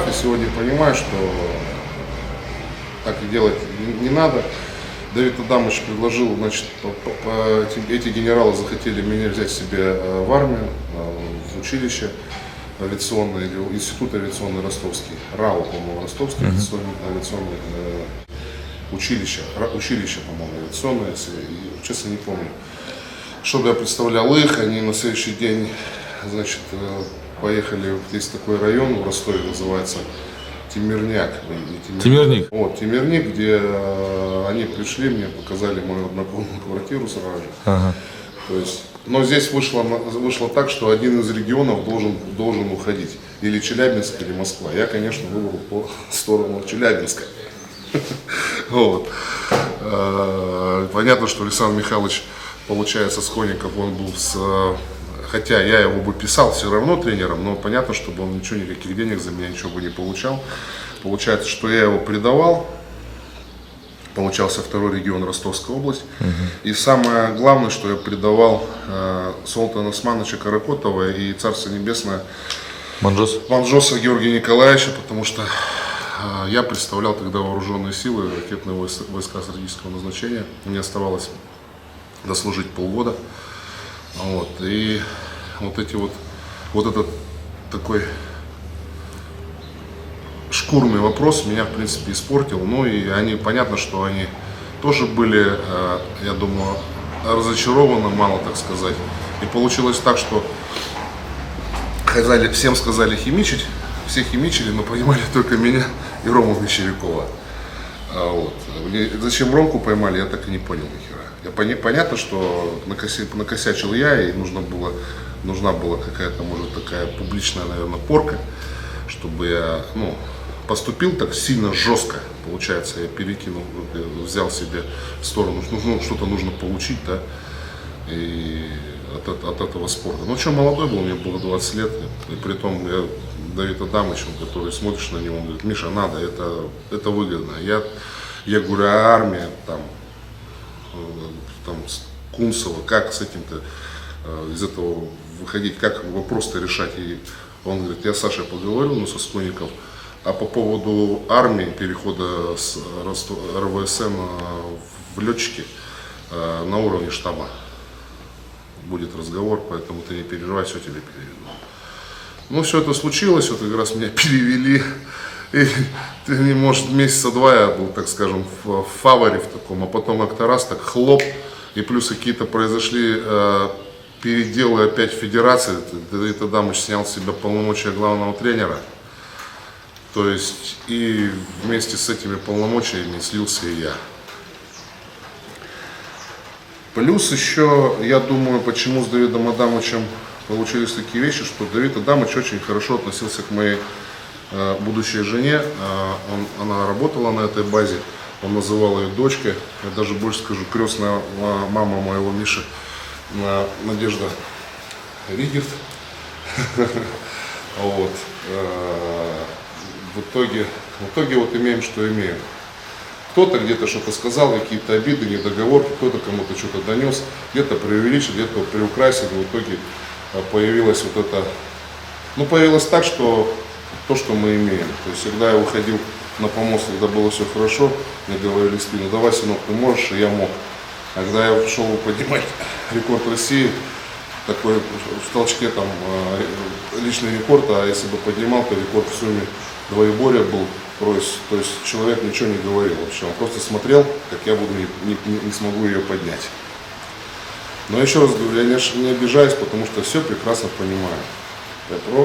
И сегодня понимаю, что так и делать не надо. Давид Адамович предложил, эти генералы захотели меня взять себе в армию, в училище авиационное, или институт авиационный ростовский, РАО, по-моему, ростовский, авиационное училище, по-моему, авиационное, честно не помню. Чтобы я представлял их, они на следующий день, поехали, есть такой район в Ростове, называется Темирняк. Темирник? Темирник, где они пришли, мне показали мою однокомнатную квартиру сразу же. Ага. То есть, но здесь вышло так, что один из регионов должен уходить. Или Челябинск, или Москва. Я, конечно, выбрал по сторону Челябинска. Понятно, что Александр Михайлович, получается, Скольников, он был с хотя я его бы писал все равно тренером, но понятно, чтобы он ничего, никаких денег за меня ничего бы не получал. Получается, что я его предавал. Получался второй регион Ростовская область. И самое главное, что я предавал Султана Османовича Каракотова и Царство Небесное Манжоса Георгия Николаевича, потому что я представлял тогда вооруженные силы, ракетные войска стратегического назначения. Мне оставалось дослужить полгода. Вот. И вот этот такой шкурный вопрос меня, в принципе, испортил. Ну и они, понятно, что они тоже были, я думаю, разочарованы, мало так сказать. И получилось так, что всем сказали химичить, все химичили, но понимали только меня и Рому Мещерякова. Вот. Зачем Ромку поймали, я так и не понял ни хера. Понятно, что накосячил я, и нужна была какая-то, может, такая публичная, наверное, порка, чтобы я, поступил так сильно жестко. Получается, я перекинул, взял себе в сторону, что-то нужно получить, да, и от этого спорта. Ну, что, молодой был, мне было 20 лет, и при том я Давид Адамович, который смотришь на него, он говорит: Миша, надо, это выгодно. Я говорю, а армия, там Кунцево, как с этим-то, из этого выходить, как вопрос-то решать? И он говорит: я с Сашей поговорил, со Сконников, а по поводу армии, перехода с РВСН в летчики на уровне штаба будет разговор, поэтому ты не переживай, все тебе переведу. Ну, все это случилось, вот как раз меня перевели, и может, месяца два я был, так скажем, в фаворе в таком, а потом как-то раз так хлоп, и плюс какие-то произошли переделы опять в федерации. Давид Адамович снял с себя полномочия главного тренера, то есть и вместе с этими полномочиями слился и я. Плюс еще, я думаю, почему с Давидом Адамовичем получились такие вещи, что Давид Адамович очень хорошо относился к моей будущей жене. Она работала на этой базе, он называл ее дочкой. Я даже больше скажу, крестная мама моего Миши, Надежда Ригерт. Вот. В итоге вот имеем, что имеем. Кто-то где-то что-то сказал, какие-то обиды, недоговорки, кто-то кому-то что-то донес, где-то преувеличил, где-то приукрасил. В итоге появилось вот это, появилось так, что то, что мы имеем. То есть, когда я выходил на помост, когда было все хорошо, мне говорили в спину: давай, сынок, ты можешь, и я мог. А когда я шел поднимать рекорд России, такой в толчке там личный рекорд, а если бы поднимал, то рекорд в сумме двоеборья был. То есть человек ничего не говорил вообще, он просто смотрел, как я не смогу ее поднять. Но еще раз говорю, я не обижаюсь, потому что все прекрасно понимаю.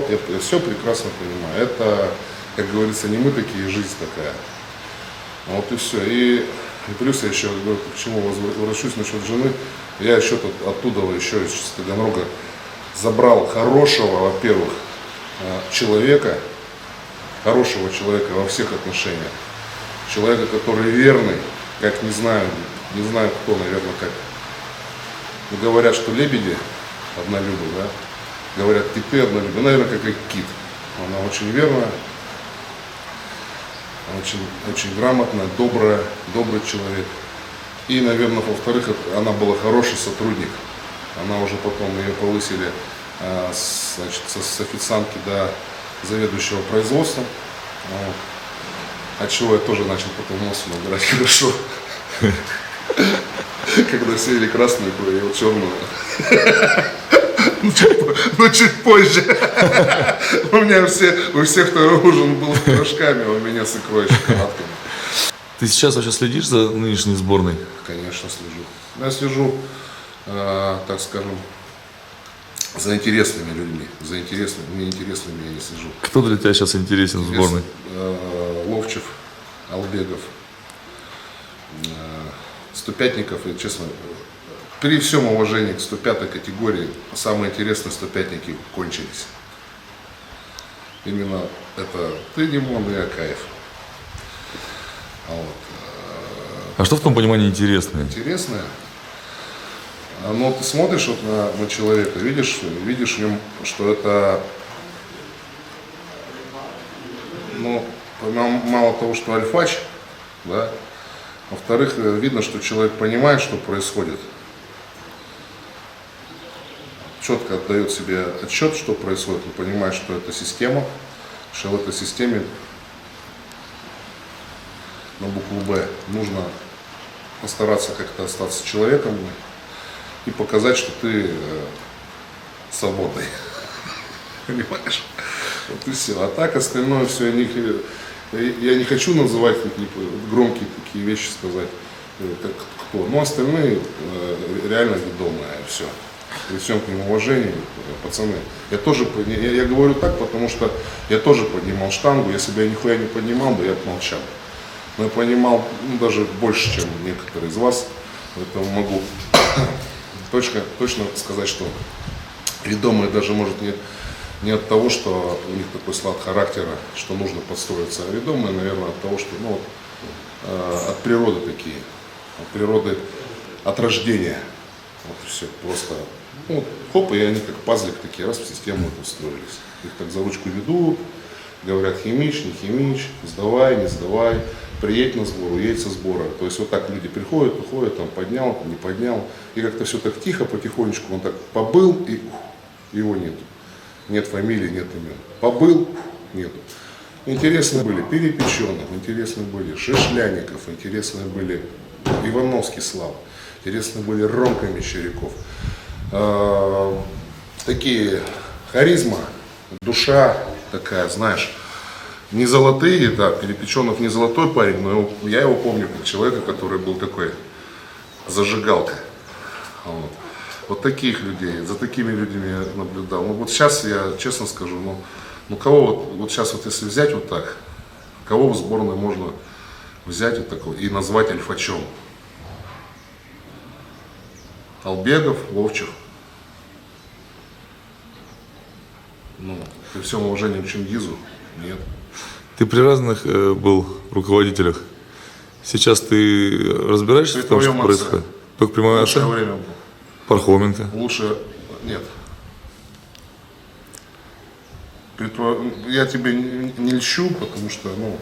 Я все прекрасно понимаю. Это, как говорится, не мы такие, жизнь такая. Вот и все. И плюс я еще говорю, почему возвращусь насчет жены. Я еще оттуда, еще из Таганрога, забрал хорошего, во-первых, человека во всех отношениях. Человека, который верный, как не знаю кто, наверное, как. Говорят, что лебеди однолюбы, да? Говорят, киты однолюбы, наверное, как и кит. Она очень верная, очень грамотная, добрый человек. И, наверное, во-вторых, она была хороший сотрудник. Она уже потом, ее повысили с официантки до заведующего производством. От чего я тоже начал потом нос набирать хорошо. Когда сеяли красную, я ел черную. Ну, чуть позже. У всех второй ужин был с пирожками, а у меня с икрой и шоколадками. Ты сейчас вообще следишь за нынешней сборной? Конечно, слежу. Я слежу, так скажем, за интересными людьми. За неинтересными я не слежу. Кто для тебя сейчас интересен в сборной? Ловчев, Албегов, Ступятников. И, честно, при всем уважении к 105-й категории, самые интересные 105-ники кончились. Именно это ты, Димон, и Акаев. А что в том понимании интересное? Интересное? Но ты смотришь вот на человека, видишь в нем, что это, ну, мало того, что альфач, да, во-вторых, видно, что человек понимает, что происходит. Четко отдает себе отчет, что происходит, он понимает, что это система, что в этой системе на букву «Б» нужно постараться как-то остаться человеком и показать, что ты свободный. Понимаешь? Вот и все. А так остальное все, я не хочу называть громкие такие вещи, сказать, как кто. Но остальные реально ведомые, все. При всем к ним уважении, пацаны. Я говорю так, потому что я тоже поднимал штангу. Если бы я нихуя не поднимал, бы я бы молчал. Но я понимал, ну, даже больше, чем некоторые из вас. Поэтому могу точно сказать, что ведомые даже, может, не от того, что у них такой склад характера, что нужно подстроиться, а ведомые, наверное, от того, что, ну, от природы такие, от природы, от рождения. Вот и все, просто, ну, хоп, и они как пазлик такие, раз в систему это устроились. Их так за ручку ведут, говорят, химич, не химич, сдавай, не сдавай, приедь на сбор, уедь со сбора. То есть вот так люди приходят, уходят, там поднял, не поднял, и как-то все так тихо, потихонечку, он так побыл, и его нету. Нет фамилии, нет имен. Побыл, нету. Интересны были Перепеченов, интересны были Шишляников, интересны были Ивановский Слава, интересны были Ромка Мещеряков. Такие харизма, душа такая, знаешь, не золотые, да, Перепеченов не золотой парень, но я его помню как человека, который был такой зажигалка. Вот таких людей, за такими людьми я наблюдал. Ну вот сейчас я честно скажу, ну кого вот сейчас вот если взять вот так, кого в сборной можно взять вот такого и назвать альфачом? Албегов, Ловчев. Ну, при всем уважении к Чингизу, нет. Ты при разных был руководителях. Сейчас ты разбираешься в том, что происходит? Только при моем отце? Время был. Пархоменко. Лучше нет. Я тебе не льщу, потому что, ну,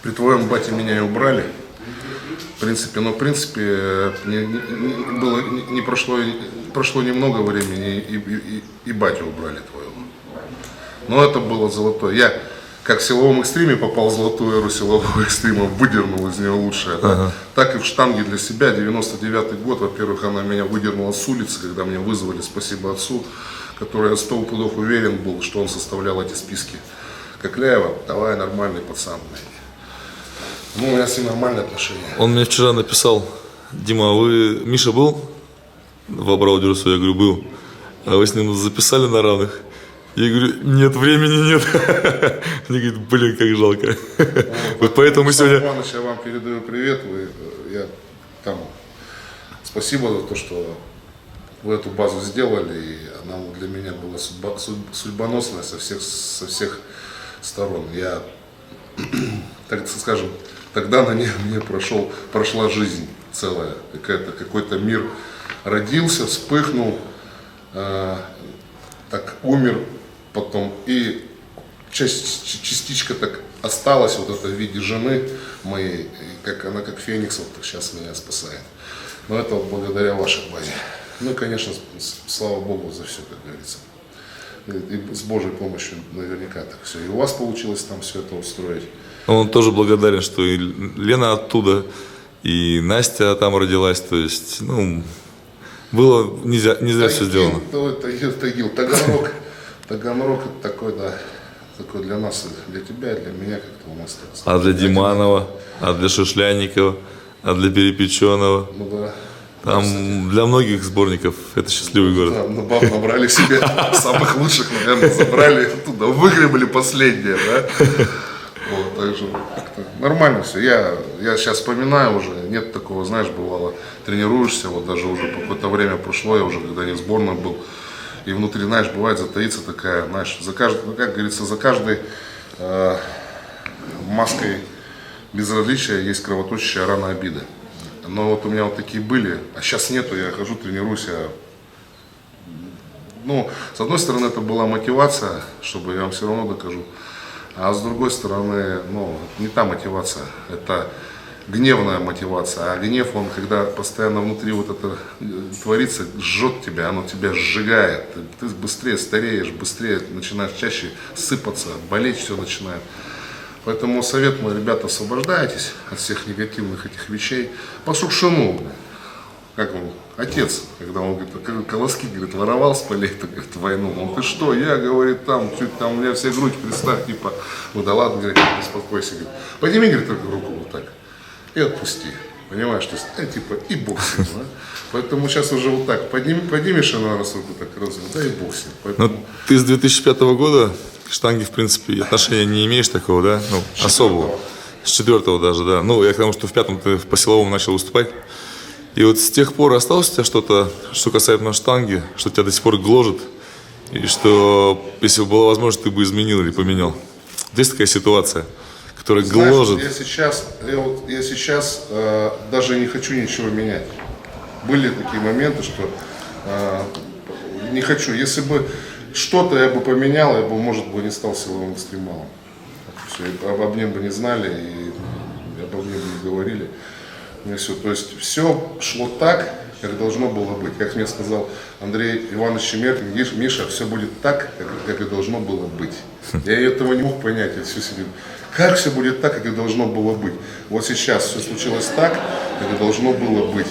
при твоем бате меня и убрали. В принципе, прошло немного времени, и батю убрали твоего. Но это было золотое. Я как в силовом экстриме попал в золотую эру силового экстрима, выдернул из нее лучшее. Да? Так и в штанге для себя, 99-й год, во-первых, она меня выдернула с улицы, когда меня вызвали, спасибо отцу, который 100 пудов уверен был, что он составлял эти списки. Кокляева, давай, нормальный пацан. Ну, у меня с ним нормальные отношения. Он мне вчера написал: Дима, Миша был в Абрау-Дюрсо? Я говорю, был. А вы с ним записали на равных? Я говорю, нет, времени нет. Мне говорит, блин, как жалко. Вот поэтому сегодня... Иванович, я вам передаю привет. Спасибо за то, что вы эту базу сделали. И она для меня была судьбоносная со всех сторон. Я, так скажем, тогда на ней мне прошла жизнь целая. Какой-то мир родился, вспыхнул, так умер. Потом и частичка так осталась вот это в виде жены моей, она как феникс вот сейчас меня спасает. Но это вот благодаря вашей базе. Ну и, конечно, слава Богу за все, как говорится. И с Божьей помощью наверняка так все. И у вас получилось там все это устроить. Он тоже благодарен, что и Лена оттуда, и Настя там родилась. То есть, ну, было не зря все сделано. Тагил, Таганрог это такой, да, такой для нас, для тебя, для меня как-то у нас. А для Диманова, а для Шишляникова, а для Перепеченова. Ну да. Там да, для многих сборников это счастливый город. Да, баб набрали себе самых лучших, наверное, забрали оттуда, выгребли последнее, да. Вот, так же нормально все. Я сейчас вспоминаю уже, нет такого, знаешь, бывало, тренируешься, вот даже уже какое-то время прошло, я уже когда не в сборной был. И внутри, знаешь, бывает затаится такая, знаешь, как говорится, за каждой маской безразличия есть кровоточащая рана обиды. Но вот у меня вот такие были, а сейчас нету, я хожу, тренируюсь, ну, с одной стороны, это была мотивация, чтобы я вам все равно докажу, а с другой стороны, ну, не та мотивация, это гневная мотивация, а гнев, он, когда постоянно внутри вот это творится, жжет тебя, оно тебя сжигает, ты быстрее стареешь, быстрее начинаешь чаще сыпаться, болеть все начинает. Поэтому совет мой, ребята, освобождайтесь от всех негативных этих вещей. По Шукшину, как он, отец, когда он говорит, колоски, говорит, воровал с полей, говорит, войну. Он, ты что, я, говорит, там, чуть там, у меня вся грудь, представь, типа, ну да ладно, говорит, не успокойся, говорит, подними, говорит, только руку вот так и отпусти. Понимаешь, то есть, типа, и бог с ним, да? Поэтому сейчас уже вот так, поднимешь на раз руку, так, раз, да, и бог с ним. Поэтому... Но ты с 2005 года к штанге, в принципе, отношения не имеешь такого, да? Ну, особого. С 4-го даже, да. Ну, я к тому, что в 5-м ты по силовому начал выступать. И вот с тех пор осталось у тебя что-то, что касаемо штанги, что тебя до сих пор гложет, и что, если бы была возможность, ты бы изменил или поменял? Есть такая ситуация, которая гложет? Я сейчас даже не хочу ничего менять. Были такие моменты, что не хочу. Если бы что-то я бы поменял, я бы, может быть, не стал силовым экстремалом. Все, об нем бы не знали, и обо мне бы не говорили. И все. То есть все шло так, как должно было быть. Как мне сказал Андрей Иванович Чемеркин, Миша, все будет так, как и должно было быть. Я этого не мог понять. Я все себе, как все будет так, как и должно было быть. Вот сейчас все случилось так, как и должно было быть.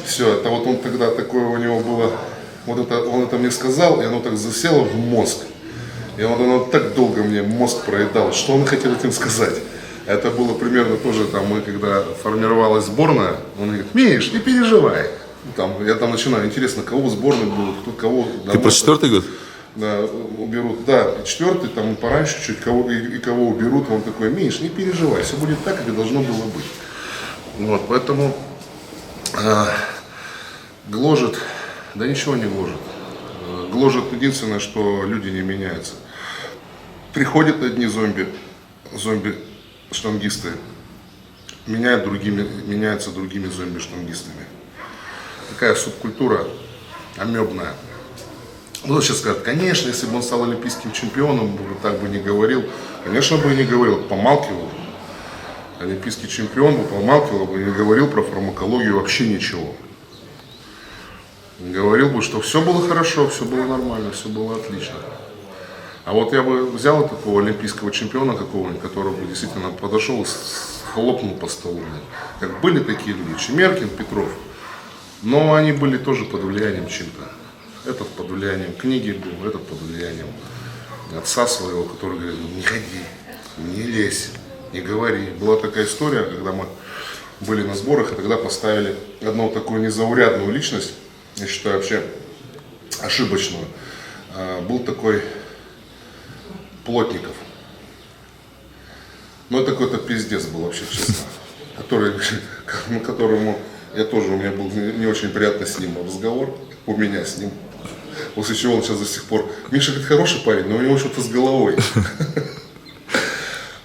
Все, это вот он тогда такое у него было, вот это, он это мне сказал, и оно так засело в мозг. И оно так долго мне мозг проедал, что он хотел этим сказать. Это было примерно тоже, там, мы когда формировалась сборная, он говорит, Миш, не переживай. Там, я там начинаю, интересно, кого в сборной будут, кто кого. Ты про 4-й год? Да, уберут, да, 4-й, там пораньше чуть, кого, и кого уберут, он такой, Миш, не переживай, все будет так, как и должно было быть. Вот, поэтому гложет, да ничего не гложет. Гложет единственное, что люди не меняются. Приходят одни зомби-штангисты, меняются другими зомби-штангистами. Такая субкультура амебная. Ну, сейчас скажут, конечно, если бы он стал олимпийским чемпионом, так бы не говорил. Конечно бы и не говорил, помалкивал. Олимпийский чемпион бы помалкивал бы, не говорил про фармакологию вообще ничего. Говорил бы, что все было хорошо, все было нормально, все было отлично. А вот я бы взял такого олимпийского чемпиона какого-нибудь, который бы действительно подошел и хлопнул по столу. Как были такие люди, Чемеркин, Петров, но они были тоже под влиянием чем-то. Этот под влиянием книги был, этот под влиянием отца своего, который говорит, не ходи, не лезь, не говори. Была такая история, когда мы были на сборах, и тогда поставили одну такую незаурядную личность, я считаю вообще ошибочную. Был такой Плотников. Ну это какой-то пиздец был вообще, честно. Которому я тоже, у меня был не очень приятный с ним разговор, у меня с ним. После чего он сейчас до сих пор, Миша говорит, хороший парень, но у него что-то с головой.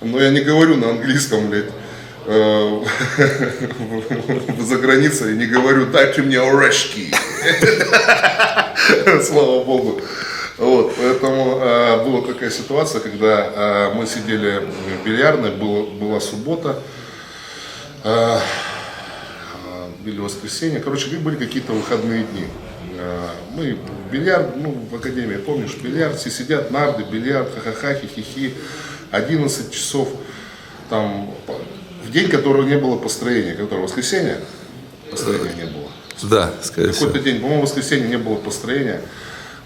Но я не говорю на английском, блядь, за границей, не говорю, дайте мне орешки. Слава Богу. Вот, поэтому была такая ситуация, когда мы сидели в бильярдной, была суббота, или воскресенье, короче, были какие-то выходные дни. Мы в бильярд, ну, в академии, помнишь, бильярд, все сидят, нарды, бильярд, ха-ха-ха, хи-хи-хи, 11 часов, там, в день, которого не было построения, которого воскресенье, построения не было. Да, скорее всего. Какой-то день, по-моему, в воскресенье не было построения.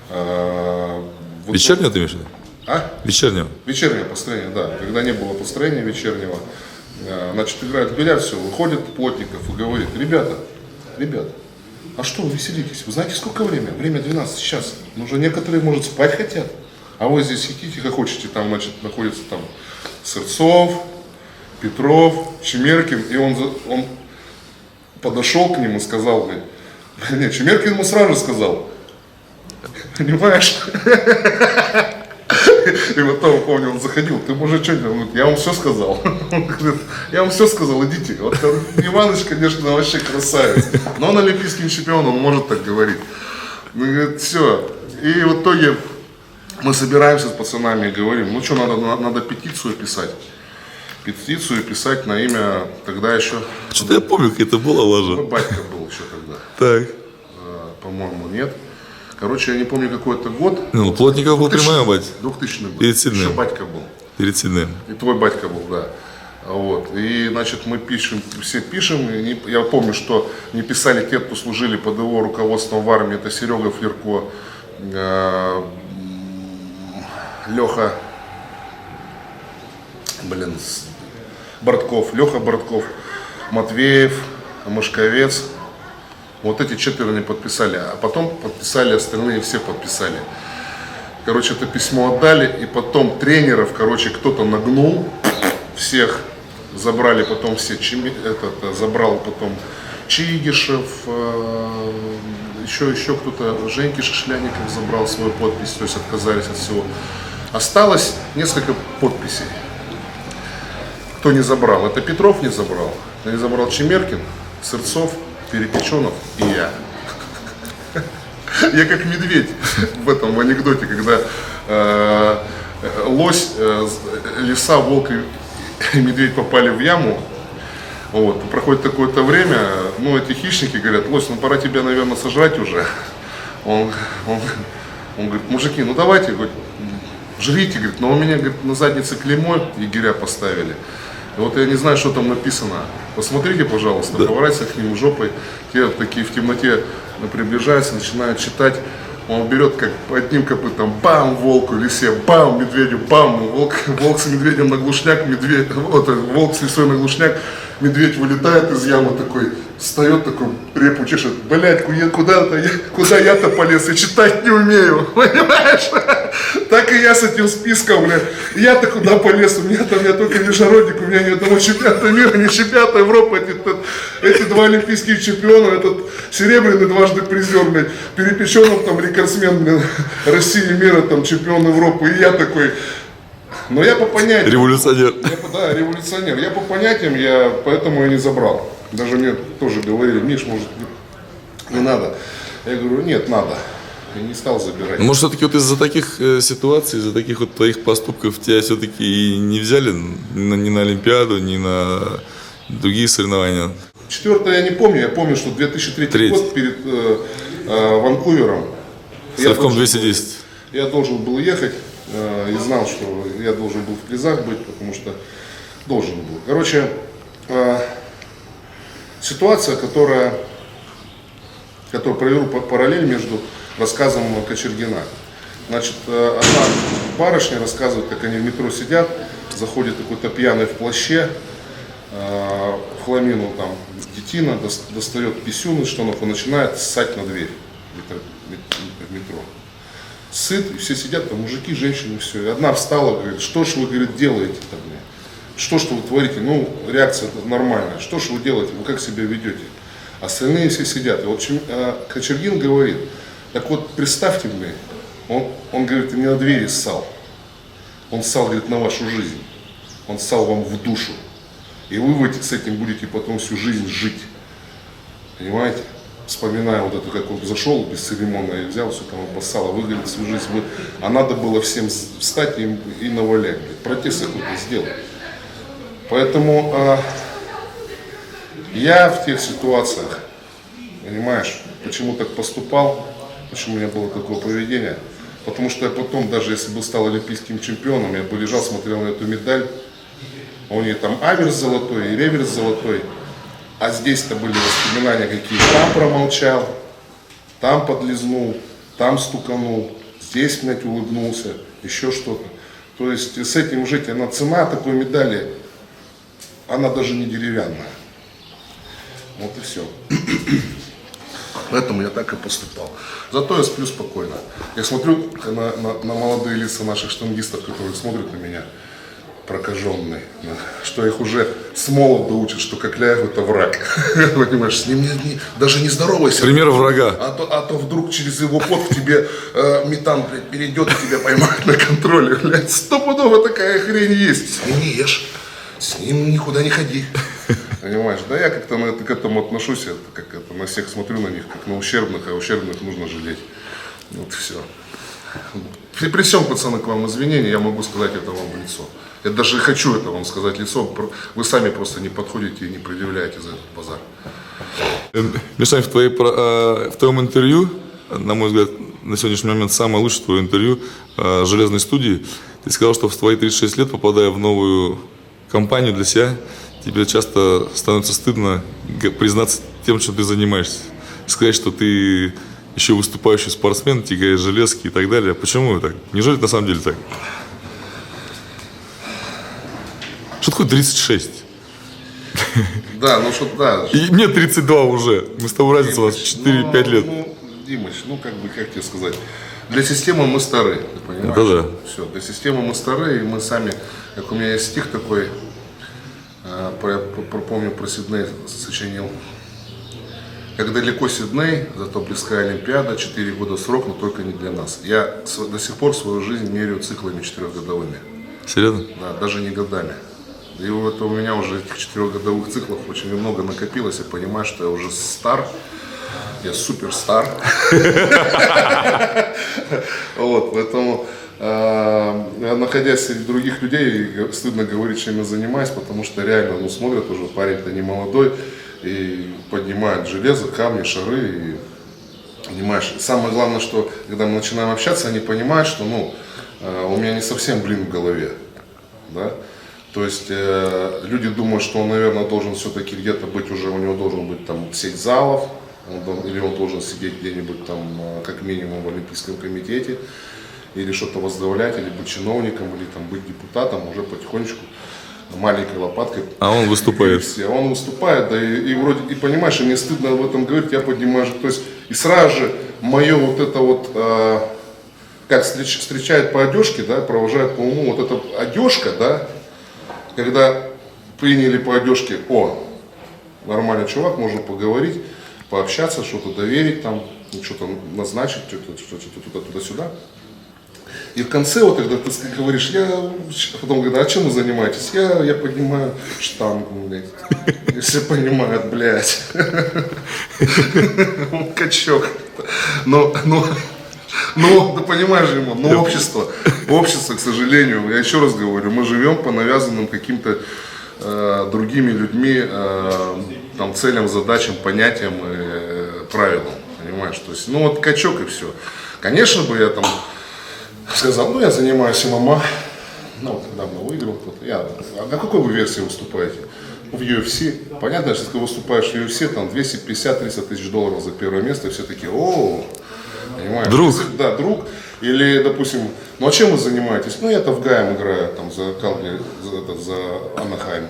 Вот Вечернего ты имеешь в виду? А? Вечернего. Вечернее построение, да. Когда не было построения вечернего, значит, играют в бильярд, все, выходит Плотников и говорит, ребята, а что вы веселитесь? Вы знаете, сколько время? Время 12 сейчас. Ну, уже некоторые, может, спать хотят. А вы здесь сидите, как хотите, там, значит, находится там Сырцов, Петров, Чемеркин, и он подошел к ним и сказал, нет, Чемеркин ему сразу сказал, понимаешь? И потом, помню, он заходил, ты мужичок, он говорит, я вам все сказал. Он говорит, я вам все сказал, идите. Вот Иваныч, конечно, вообще красавец. Но он олимпийский чемпион, он может так говорить. Он говорит, все. И в итоге мы собираемся с пацанами и говорим, ну что, надо петицию писать. Петицию писать на имя тогда еще... Что-то я помню, как это было, Ну, Лажа. батька был еще тогда. Так. По-моему, нет. Короче, я не помню, какой это год. Ну, Плотников был 2000-й, прямой, бать. 2000 год. Перед Сиднеем. Еще батька был. Перед Сиднеем. И твой батька был, да. Вот. И, значит, мы пишем, все пишем. И я помню, что не писали те, кто служили под его руководством в армии. Это Серега Флерко, Леха, Бортков, Леха Бортков, Матвеев, Машковец. Вот эти 4 не подписали, а потом подписали остальные, все подписали. Короче, это письмо отдали, и потом тренеров, короче, кто-то нагнул всех, забрали потом все, забрал потом Чигишев, еще кто-то, Женьки Шишляников забрал свою подпись, то есть отказались от всего. Осталось несколько подписей. Кто не забрал? Это Петров не забрал, не забрал Чемеркин, Сырцов, Перепеченов и я. Я как медведь в этом анекдоте, когда лось, лиса, волк и медведь попали в яму. Вот, проходит какое-то время, ну эти хищники говорят, лось, ну пора тебя, наверное, сожрать уже. Он говорит, мужики, ну давайте, говорит, жрите, говорит, но у меня, говорит, на заднице клеймо егеря поставили. И вот я не знаю, что там написано. Посмотрите, пожалуйста, поворачивайся к ним жопой. Те такие в темноте приближаются, начинают читать. Он берет как одним копытом, бам, волку, лисе, бам, медведю, бам, волк с медведем на глушняк, волк с лисой на глушняк, медведь вылетает из ямы такой, встает такой, репу чешет, блядь, куда я-то полез, я читать не умею, понимаешь? Так и я с этим списком, блядь, я-то куда полез, у меня только международник, у меня ни одного чемпионата мира, ни чемпионата Европы, эти 2 олимпийских чемпиона, этот серебряный дважды призер, блядь, Перепеченов там рекордсмен, блядь, России, мира, там чемпион Европы, и я такой... Но я по понятиям... Революционер. Да, революционер. Я по понятиям, поэтому я не забрал. Даже мне тоже говорили, Миш, может, не надо. Я говорю, нет, надо. Я не стал забирать. Может, все-таки вот из-за таких ситуаций, из-за таких вот твоих поступков тебя все-таки и не взяли ни на Олимпиаду, ни на другие соревнования? 4-е я не помню. Я помню, что 2003 год перед Ванкувером. Совком 210. Я должен был ехать. И знал, что я должен был в призах быть, потому что должен был. Короче, ситуация, которая проведу параллель между рассказом Кочергина. Значит, одна барышня рассказывает, как они в метро сидят, заходит какой-то пьяный в плаще, в хламину там детина, достает писюн из штанов и начинает ссать на дверь в метро. Сыт, и все сидят, там мужики, женщины, все. И одна встала, говорит, что ж вы, говорит, делаете-то, блин? Что ж вы творите? Ну, реакция нормальная. Что ж вы делаете? Вы как себя ведете? Остальные все сидят. И вот Кочергин говорит, так вот, представьте мне, он говорит, не на двери ссал. Он ссал, говорит, на вашу жизнь. Он ссал вам в душу. И вы с этим будете потом всю жизнь жить. Понимаете? Вспоминая вот это, как он зашел бесцеремонно и взял, все там обоссало, выгорел свою жизнь. А надо было всем встать и навалять. Протест какой-то сделать. Поэтому я в тех ситуациях, понимаешь, почему так поступал, почему у меня было такое поведение. Потому что я потом, даже если бы стал олимпийским чемпионом, я бы лежал, смотрел на эту медаль. У нее там аверс золотой и реверс золотой. А здесь-то были воспоминания какие. Там промолчал, там подлизнул, там стуканул, здесь, блядь, улыбнулся, еще что-то. То есть с этим жить, цена такой медали, она даже не деревянная. Вот и все. Поэтому я так и поступал. Зато я сплю спокойно. Я смотрю на молодые лица наших штангистов, которые смотрят на меня. прокаженный, что их уже с молоду учат, что Кокляев это враг. Понимаешь, с ним даже не здоровайся. Пример врага. А то вдруг через его пот к тебе метан, блядь, перейдет и тебя поймают на контроле. Блядь, стопудово такая хрень есть. С ним не ешь, с ним никуда не ходи. Понимаешь, да я как-то к этому отношусь, я как это, на всех смотрю на них, как на ущербных, а ущербных нужно жалеть. Вот все. При всем, пацаны, к вам извинения, я могу сказать это вам в лицо. Я даже хочу это вам сказать в лицо, вы сами просто не подходите и не предъявляете за этот базар. Мишань, в твоем интервью, на мой взгляд, на сегодняшний момент самое лучшее твое интервью «Железной студии», ты сказал, что в твои 36 лет, попадая в новую компанию для себя, тебе часто становится стыдно признаться тем, чем ты занимаешься. Сказать, что ты еще выступающий спортсмен, тягаешь железки и так далее. Почему так? Неужели это на самом деле так? Что такое 36? Да, ну что, да. И мне 32 уже. Мы с тобой разница у нас 4-5 лет. Ну, Димыч, ну как бы, как тебе сказать, для системы мы стары, ты понимаешь? Это да. Все, для системы мы стары, и мы сами, как у меня есть стих такой, помню, про Сидней сочинил. Как далеко Сидней, зато близка Олимпиада, 4 года срок, но только не для нас. Я до сих пор свою жизнь меряю циклами 4-годовыми. Серьезно? Да, даже не годами. И вот у меня уже этих 4-годовых циклов очень много накопилось. Я понимаю, что я уже стар. Я супер стар. Вот, поэтому, находясь среди других людей, стыдно говорить, чем я занимаюсь, потому что реально, ну, смотрят уже, парень-то не молодой, и поднимают железо, камни, шары, и, понимаешь, самое главное, что, когда мы начинаем общаться, они понимают, что, ну, у меня не совсем блин в голове, да. То есть люди думают, что он, наверное, должен все-таки где-то быть уже, у него должен быть там сеть залов, или он должен сидеть где-нибудь там, как минимум, в Олимпийском комитете, или что-то возглавлять, или быть чиновником, или там быть депутатом, уже потихонечку маленькой лопаткой. А он выступает. А он выступает, да, и вроде, и понимаешь, и мне стыдно об этом говорить, я поднимаю, то есть, и сразу же мое вот это вот, как встречают по одежке, да, провожают по уму, вот эта одежка, да, когда приняли по одежке, нормальный чувак, можно поговорить, пообщаться, что-то доверить, там, что-то назначить, что-то туда-сюда. И в конце, вот когда ты говоришь, потом говорят, а чем вы занимаетесь? Я поднимаю штангу, блядь. И все понимают, блядь. Качок. Но, ты понимаешь же, но общество, к сожалению, я еще раз говорю, мы живем по навязанным каким-то другими людьми там, целям, задачам, понятиям и правилам, понимаешь, то есть, ну вот качок и все. Конечно бы я там сказал, я занимаюсь ММА, вот недавно выиграл кто-то, а на какой вы версии выступаете? В UFC, понятно, что если ты выступаешь в UFC, там 250-300 тысяч долларов за первое место, и все такие, понимаешь? Друг. Да, друг. Или, допустим, а чем вы занимаетесь? Я-то в Гаем играю, там, за Калгари, за Анахайм.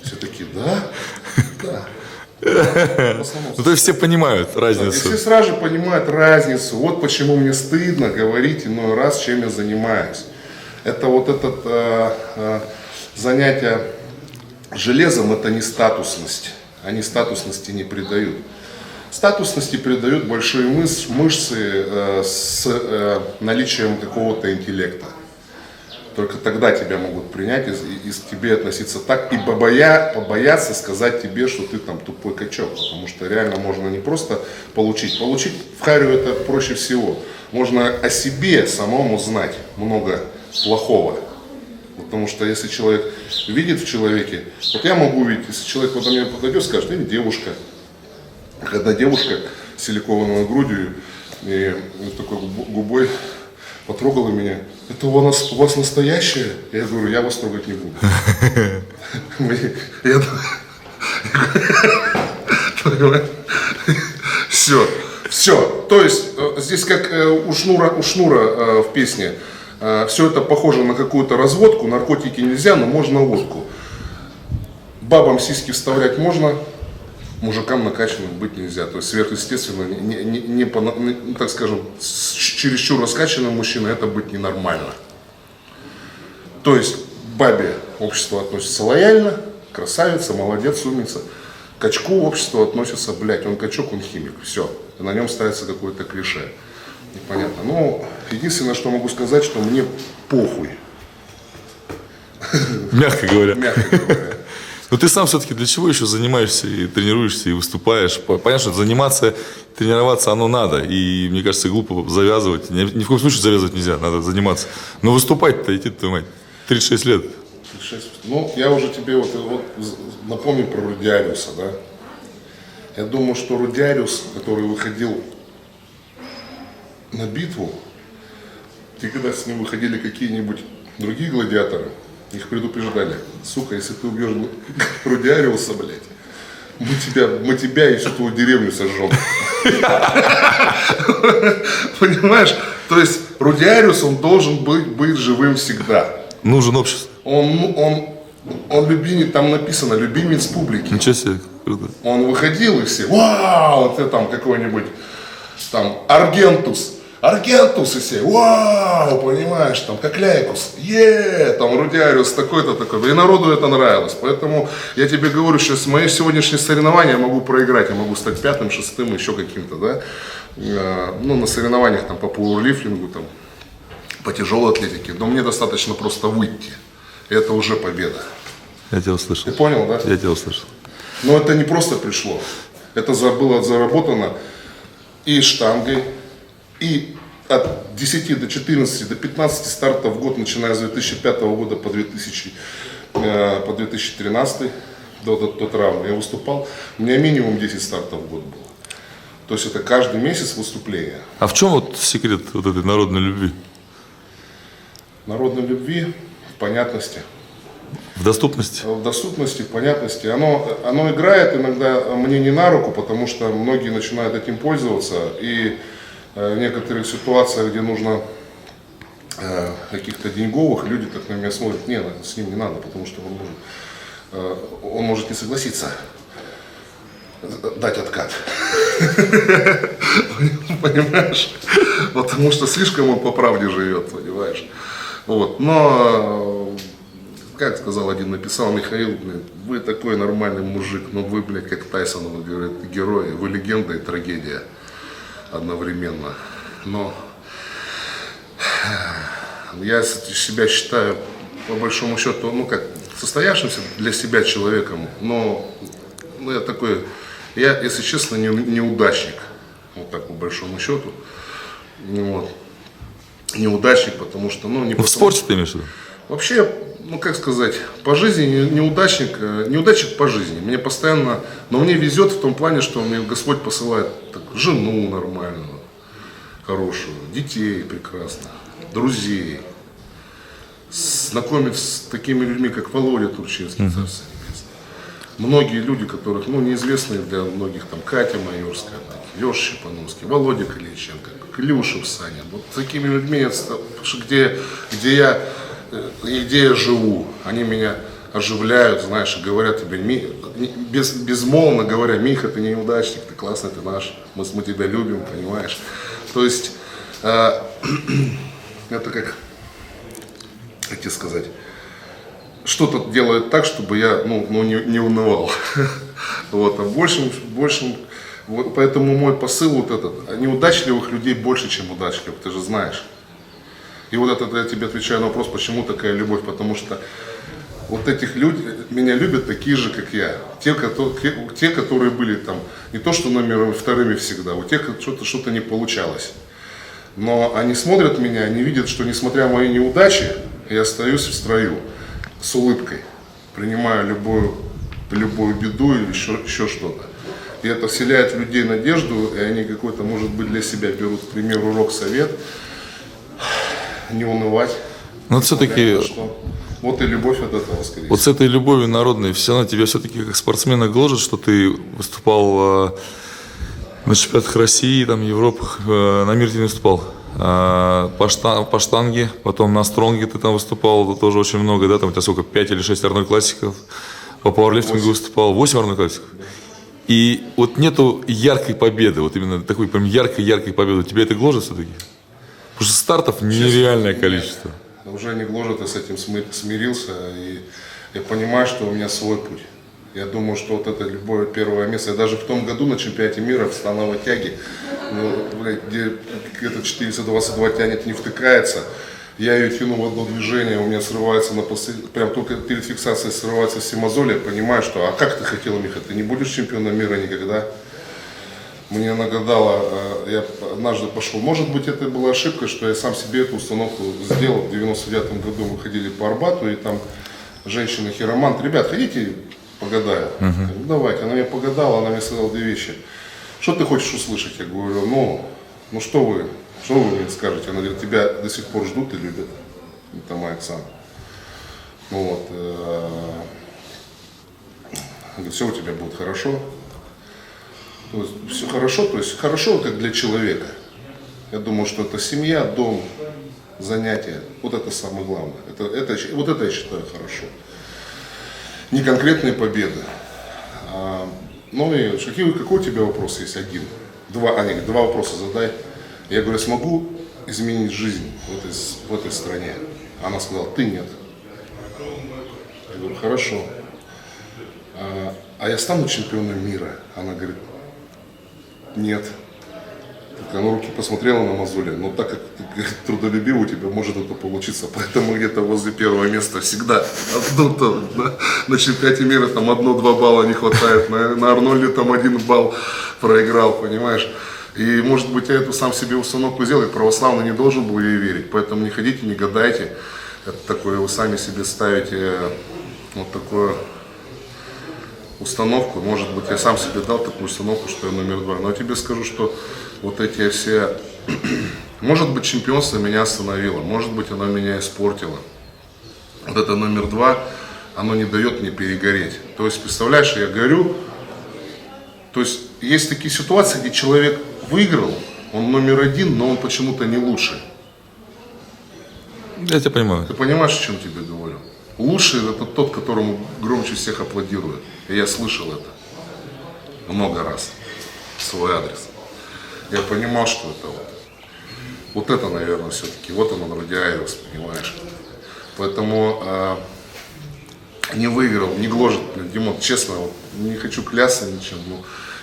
Все такие, да. Ну, то есть все понимают И разницу. все сразу же понимают разницу. Вот почему мне стыдно говорить иной раз, чем я занимаюсь. Это вот это занятие железом, это не статусность. Они статусности не придают. Статусности придают большие мышцы с наличием какого-то интеллекта. Только тогда тебя могут принять и к тебе относиться так, и побояться сказать тебе, что ты там тупой качок. Потому что реально можно не просто получить. Получить в харю это проще всего. Можно о себе самому знать много плохого. Потому что если человек видит в человеке, вот я могу видеть, если человек вот ко мне подойдет и скажет, это девушка. Когда девушка с силикованной грудью и такой губой потрогала меня, это у вас настоящее? Я говорю, я вас трогать не буду. Все. То есть здесь как у Шнура в песне, все это похоже на какую-то разводку, наркотики нельзя, но можно водку. Бабам сиськи вставлять можно, мужикам накачанным быть нельзя. То есть сверхъестественно, так скажем, чересчур раскачанным мужчиной это быть ненормально. То есть бабе общество относится лояльно, красавица, молодец, умница. К качку общество относится, блядь, он качок, он химик, все. И на нем ставится какое-то клише. Непонятно. Ну, единственное, что могу сказать, что мне похуй. Мягко говоря. Мягко говоря. Но ты сам все-таки для чего еще занимаешься и тренируешься, и выступаешь? Понятно, что заниматься, тренироваться оно надо. И, мне кажется, глупо завязывать. Ни в коем случае завязывать нельзя, надо заниматься. Но выступать-то идти, твою мать, 36 лет. Ну, я уже тебе вот напомню про Рудиариуса, да. Я думаю, что Рудиариус, который выходил на битву, те, когда с ним выходили какие-нибудь другие гладиаторы, их предупреждали: сука, если ты убьешь Рудиариуса, блядь, мы тебя и всю твою деревню сожжем. Понимаешь? То есть Рудиариус, он должен быть живым всегда. Нужен общество. Он любимец, там написано, любимец публики. Ничего себе, круто. Он выходил и все: вау, вот это там какой-нибудь там Аргентус и все: вау, понимаешь, там Кокляйкус, там Рудиариус такой-то такой. И народу это нравилось. Поэтому я тебе говорю, что с мои сегодняшние соревнования я могу проиграть, я могу стать 5-м, 6-м, еще каким-то, да. Ну, на соревнованиях там по пауэрлифтингу, там, по тяжелой атлетике. Но мне достаточно просто выйти. И это уже победа. Я тебя услышал. Ты понял, да? Я тебя услышал. Но это не просто пришло. Это было заработано и штангой, и от 10 до 14, до 15 стартов в год, начиная с 2005 года по 2013, до травмы я выступал. У меня минимум 10 стартов в год было. То есть это каждый месяц выступления. А в чем вот секрет вот этой народной любви? Народной любви, в понятности. В доступности? В доступности, в понятности. Оно играет иногда мне не на руку, потому что многие начинают этим пользоваться. И в некоторых ситуациях, где нужно каких-то деньговых, люди так на меня смотрят: нет, с ним не надо, потому что он может не согласиться дать откат. Понимаешь? Потому что слишком он по правде живет, понимаешь? Вот. Но, как сказал один, написал: Михаил, блин, вы такой нормальный мужик, но вы, блядь, как Тайсон, он говорит, герой, вы легенда и трагедия одновременно. Но я себя считаю, по большому счету, ну как, состоявшимся для себя человеком, но я такой, если честно, неудачник, вот так по большому счету. Вот. Неудачник, потому что, не В спорте ты имеешь в виду? Вообще, как сказать, по жизни неудачник по жизни. Мне постоянно, но мне везет в том плане, что мне Господь посылает жену нормальную, хорошую, детей прекрасно, друзей, знакомит с такими людьми, как Володя Турчинский, царство небесное. Многие люди, которых, неизвестные для многих, там, Катя Майорская, Леша Щепановский, Володя Калинченко, Клюшев Саня. Вот такими людьми, где я живу, они меня оживляют, знаешь, и говорят тебе, безмолвно говоря: Миха, ты неудачник, ты классный, ты наш, мы тебя любим, понимаешь. То есть, это как тебе сказать, что-то делает так, чтобы я не унывал. Вот, а большим, вот, поэтому мой посыл вот этот: неудачливых людей больше, чем удачливых, ты же знаешь. И вот это я тебе отвечаю на вопрос, почему такая любовь, потому что вот этих людей меня любят такие же, как я. Те, которые были там не то что номером вторыми всегда, у тех что-то не получалось. Но они смотрят меня, они видят, что несмотря на мои неудачи, я остаюсь в строю с улыбкой, принимаю любую беду или еще что-то. И это вселяет в людей надежду, и они какой-то, может быть, для себя берут, к примеру, урок, совет, не унывать. Но все-таки вот и любовь от этого, скорее. Вот с этой любовью народной все равно тебя все-таки как спортсмена гложет, что ты выступал на чемпионатах России, там, Европы, на мир ты не выступал. По штанге, потом на стронге ты там выступал, тоже очень много, да, там у тебя сколько, 5 или 6 Арнольд классиков, по пауэрлифтингу выступал, 8 Арнольд классиков. И вот нету яркой победы, вот именно такой прям яркой победы, тебя это гложет все-таки? Потому что стартов нереальное количество. уже не гложет, я с этим смирился, и я понимаю, что у меня свой путь. Я думаю, что вот это любое первое место, я даже в том году на чемпионате мира в становой тяге, где это 422 тянет, не втыкается, я ее тяну в одно движение, у меня срывается прям только перед фиксацией срывается все мозоли, я понимаю, что, а как ты хотел, Миха, ты не будешь чемпионом мира никогда? Мне нагадало, я однажды пошел, может быть, это была ошибка, что я сам себе эту установку сделал. В 99-м году мы ходили по Арбату, и там женщина-хиромант, ребят, хотите погадаю? Ну, давайте, она мне погадала, она мне сказала две вещи. Что ты хочешь услышать? Я говорю, ну что вы мне скажете? Она говорит, тебя до сих пор ждут и любят. Это моя Оксана. Ну вот, говорит, все у тебя будет хорошо. То есть, все хорошо, то есть хорошо как для человека. Я думаю, что это семья, дом, занятия. Вот это самое главное. Вот это я считаю хорошо. Не конкретные победы. Ну и какой у тебя вопрос есть? Один. Два вопроса задай. Я говорю, смогу изменить жизнь в этой стране? Она сказала, ты нет. Я говорю, хорошо. А я стану чемпионом мира? Она говорит, нет. Так она руки посмотрела на мозоли. Но так как ты трудолюбив, у тебя может это получиться. Поэтому где-то возле первого места всегда. На чемпионате мира там 1-2 балла не хватает. На Арнольде там 1 балл проиграл, понимаешь. И может быть я эту сам себе установку сделал. Православный не должен был ей верить. Поэтому не ходите, не гадайте. Это такое, вы сами себе ставите вот такое установку. Может быть, я сам себе дал такую установку, что я номер 2. Но я тебе скажу, что вот эти все... Может быть, чемпионство меня остановило. Может быть, оно меня испортило. Вот это номер 2, оно не дает мне перегореть. То есть, представляешь, я горю. То есть, есть такие ситуации, где человек выиграл, он номер 1, но он почему-то не лучше. Я тебя понимаю. Ты понимаешь, о чем тебе говорю? Лучший это тот, которому громче всех аплодируют. И я слышал это много раз в свой адрес. Я понимал, что это вот это, наверное, все-таки, вот он радиариус, понимаешь. Поэтому не выиграл, не гложет, Димон, честно, вот, не хочу клясться ничем, но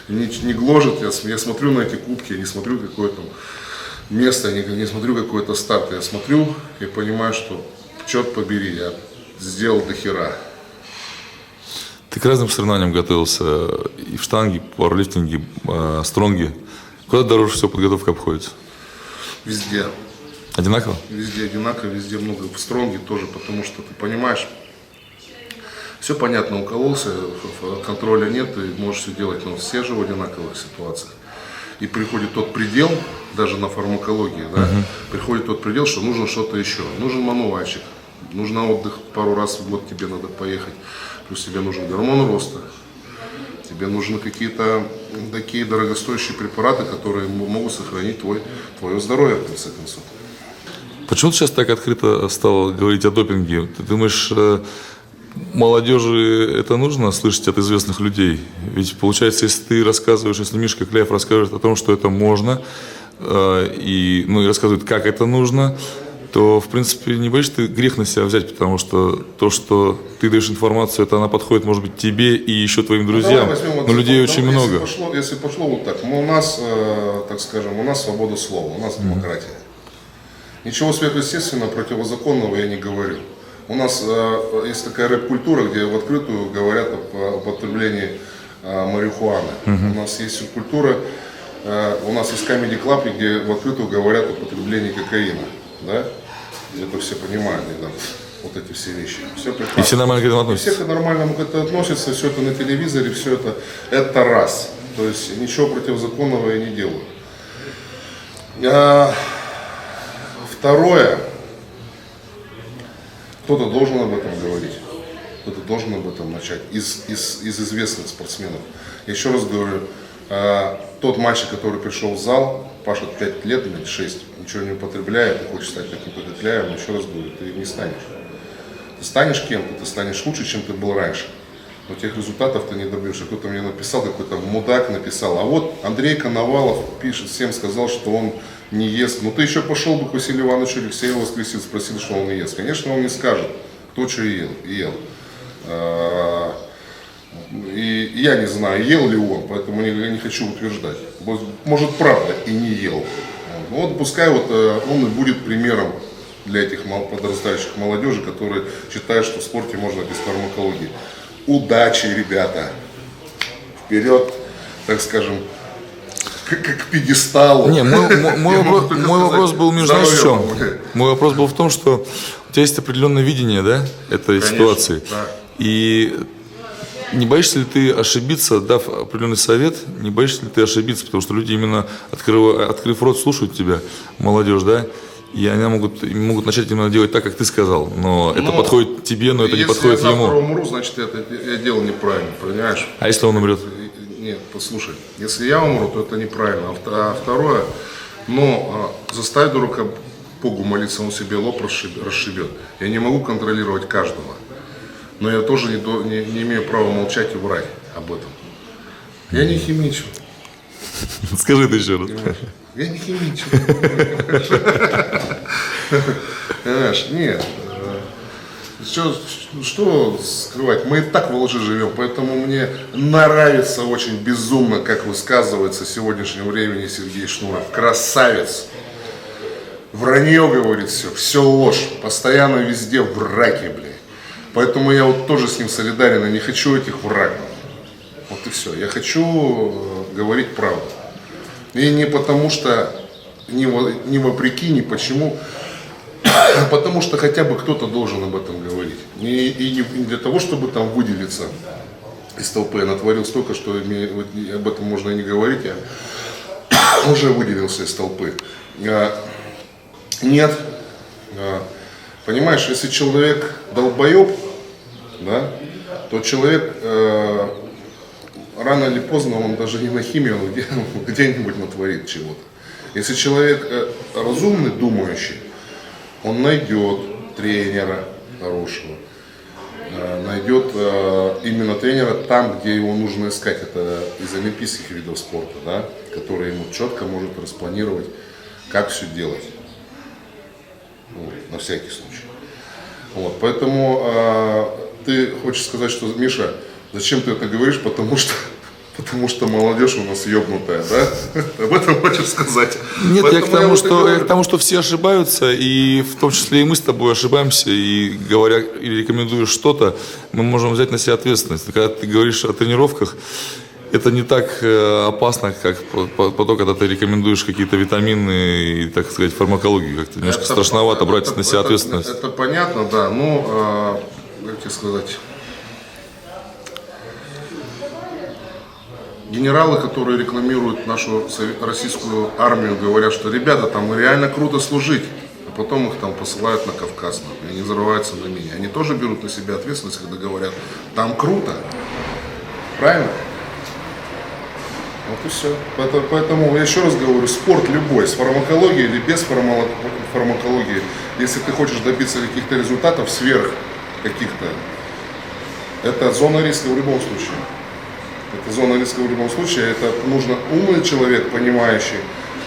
не гложет. Я смотрю на эти кубки, я не смотрю какое-то место, не смотрю какой-то старт. Я смотрю и понимаю, что, черт побери, я сделал до хера. Ты к разным соревнованиям готовился, и в штанге, и пауэрлифтинге, стронге. Куда дороже всего подготовка обходится? Везде. Одинаково? Везде одинаково, везде много. В стронге тоже, потому что ты понимаешь, все понятно, укололся, контроля нет, ты можешь все делать, но все же в одинаковых ситуациях. И приходит тот предел, даже на фармакологии, да, приходит тот предел, что нужно что-то еще. Нужен мануальщик, нужен отдых пару раз в год, тебе надо поехать. Плюс тебе нужен гормон роста, тебе нужны какие-то такие дорогостоящие препараты, которые могут сохранить твое здоровье, в конце концов. Почему ты сейчас так открыто стал говорить о допинге? Ты думаешь, молодежи это нужно слышать от известных людей? Ведь получается, если ты рассказываешь, если Мишка Кляев расскажет о том, что это можно, и рассказывает, как это нужно, то, в принципе, не боишься ты грех на себя взять, потому что то, что ты даешь информацию, это она подходит, может быть, тебе и еще твоим друзьям, но людей очень много. Если пошло вот так, у нас, так скажем, у нас свобода слова, у нас демократия. Ничего сверхъестественного, противозаконного я не говорю. У нас есть такая рэп-культура, где в открытую говорят об употреблении марихуаны. У нас есть культура, у нас есть Comedy Club, где в открытую говорят о употреблении кокаина. Да? Это все понимают, да? Вот эти все вещи. Все и все нормально к этому относятся? Все нормально к этому относятся, все это на телевизоре, все это раз. То есть ничего противозаконного я не делаю. Второе, кто-то должен об этом говорить, кто-то должен об этом начать из известных спортсменов. Я еще раз говорю, тот мальчик, который пришел в зал, пашет 5 лет или 6, ничего не употребляет, и хочет стать таким как Кляев, но еще раз говорю, ты не станешь. Ты станешь кем-то, ты станешь лучше, чем ты был раньше. но тех результатов ты не добьешься. Кто-то мне написал, какой-то мудак написал, а вот Андрей Коновалов пишет, всем сказал, что он не ест. Ну ты еще пошел бы к Василию Ивановичу Алексееву воскресил, спросил, что он не ест. Конечно, он не скажет, кто что ел. И я не знаю, ел ли он, поэтому я не хочу утверждать. Может, правда, и не ел. Вот пускай вот он и будет примером для этих подрастающих молодежи, которые считают, что в спорте можно без фармакологии. Удачи, ребята! Вперед, так скажем, к пьедесталу. Не, мой вопрос был, Миш, знаешь в чем? Мой вопрос был в том, что у тебя есть определенное видение, да, этой ситуации. Да. И не боишься ли ты ошибиться, дав определенный совет, не боишься ли ты ошибиться, потому что люди именно, открыв рот, слушают тебя, молодежь, да, и они могут начать именно делать так, как ты сказал, но это подходит тебе, но это не подходит ему. Если я завтра умру, значит, я делал неправильно, понимаешь? А если он умрет? Нет, послушай, если я умру, то это неправильно. А второе, заставь дурака Богу молиться, он себе лоб расшибет. Я не могу контролировать каждого. Но я тоже не имею права молчать и врать об этом. Я не химичу. Скажи это еще раз. Я не химичу. Понимаешь, нет. Что скрывать? Мы и так в лжи живем, поэтому мне нравится очень безумно, как высказывается в сегодняшнем времени Сергей Шнуров. Красавец. Вранье говорит все ложь. Постоянно везде враки, блядь. Поэтому я вот тоже с ним солидарен, и не хочу этих врагов. Вот и все. Я хочу говорить правду. И не потому что, не вопреки, ни почему, а потому что хотя бы кто-то должен об этом говорить. И не для того, чтобы там выделиться из толпы. Я натворил столько, что об этом можно и не говорить. Я уже выделился из толпы. Нет. Понимаешь, если человек долбоеб, да, то человек рано или поздно, он даже не на химии, он где-нибудь натворит чего-то. Если человек разумный, думающий, он найдет тренера хорошего, найдет именно тренера там, где его нужно искать. Это из олимпийских видов спорта, да, который ему четко может распланировать, как все делать. Вот, на всякий случай. Вот, поэтому ты хочешь сказать, что, Миша, зачем ты это говоришь, потому что молодежь у нас ебнутая, да? Об этом хочешь сказать? Нет, поэтому я к тому, что все ошибаются, и в том числе и мы с тобой ошибаемся, и говоря или рекомендуешь что-то, мы можем взять на себя ответственность. Когда ты говоришь о тренировках, это не так опасно, как потом, когда ты рекомендуешь какие-то витамины и, так сказать, фармакологию. Как-то немножко страшновато брать на себя ответственность. Это понятно, да. Но, как тебе сказать, генералы, которые рекламируют нашу российскую армию, говорят, что ребята, там реально круто служить. А потом их там посылают на Кавказ, и они взрываются на мине. Они тоже берут на себя ответственность, когда говорят, там круто. Правильно? Вот и все. Поэтому я еще раз говорю, спорт любой, с фармакологией или без фармакологии, если ты хочешь добиться каких-то результатов сверх каких-то, это зона риска в любом случае. Это зона риска в любом случае. Это нужно умный человек, понимающий,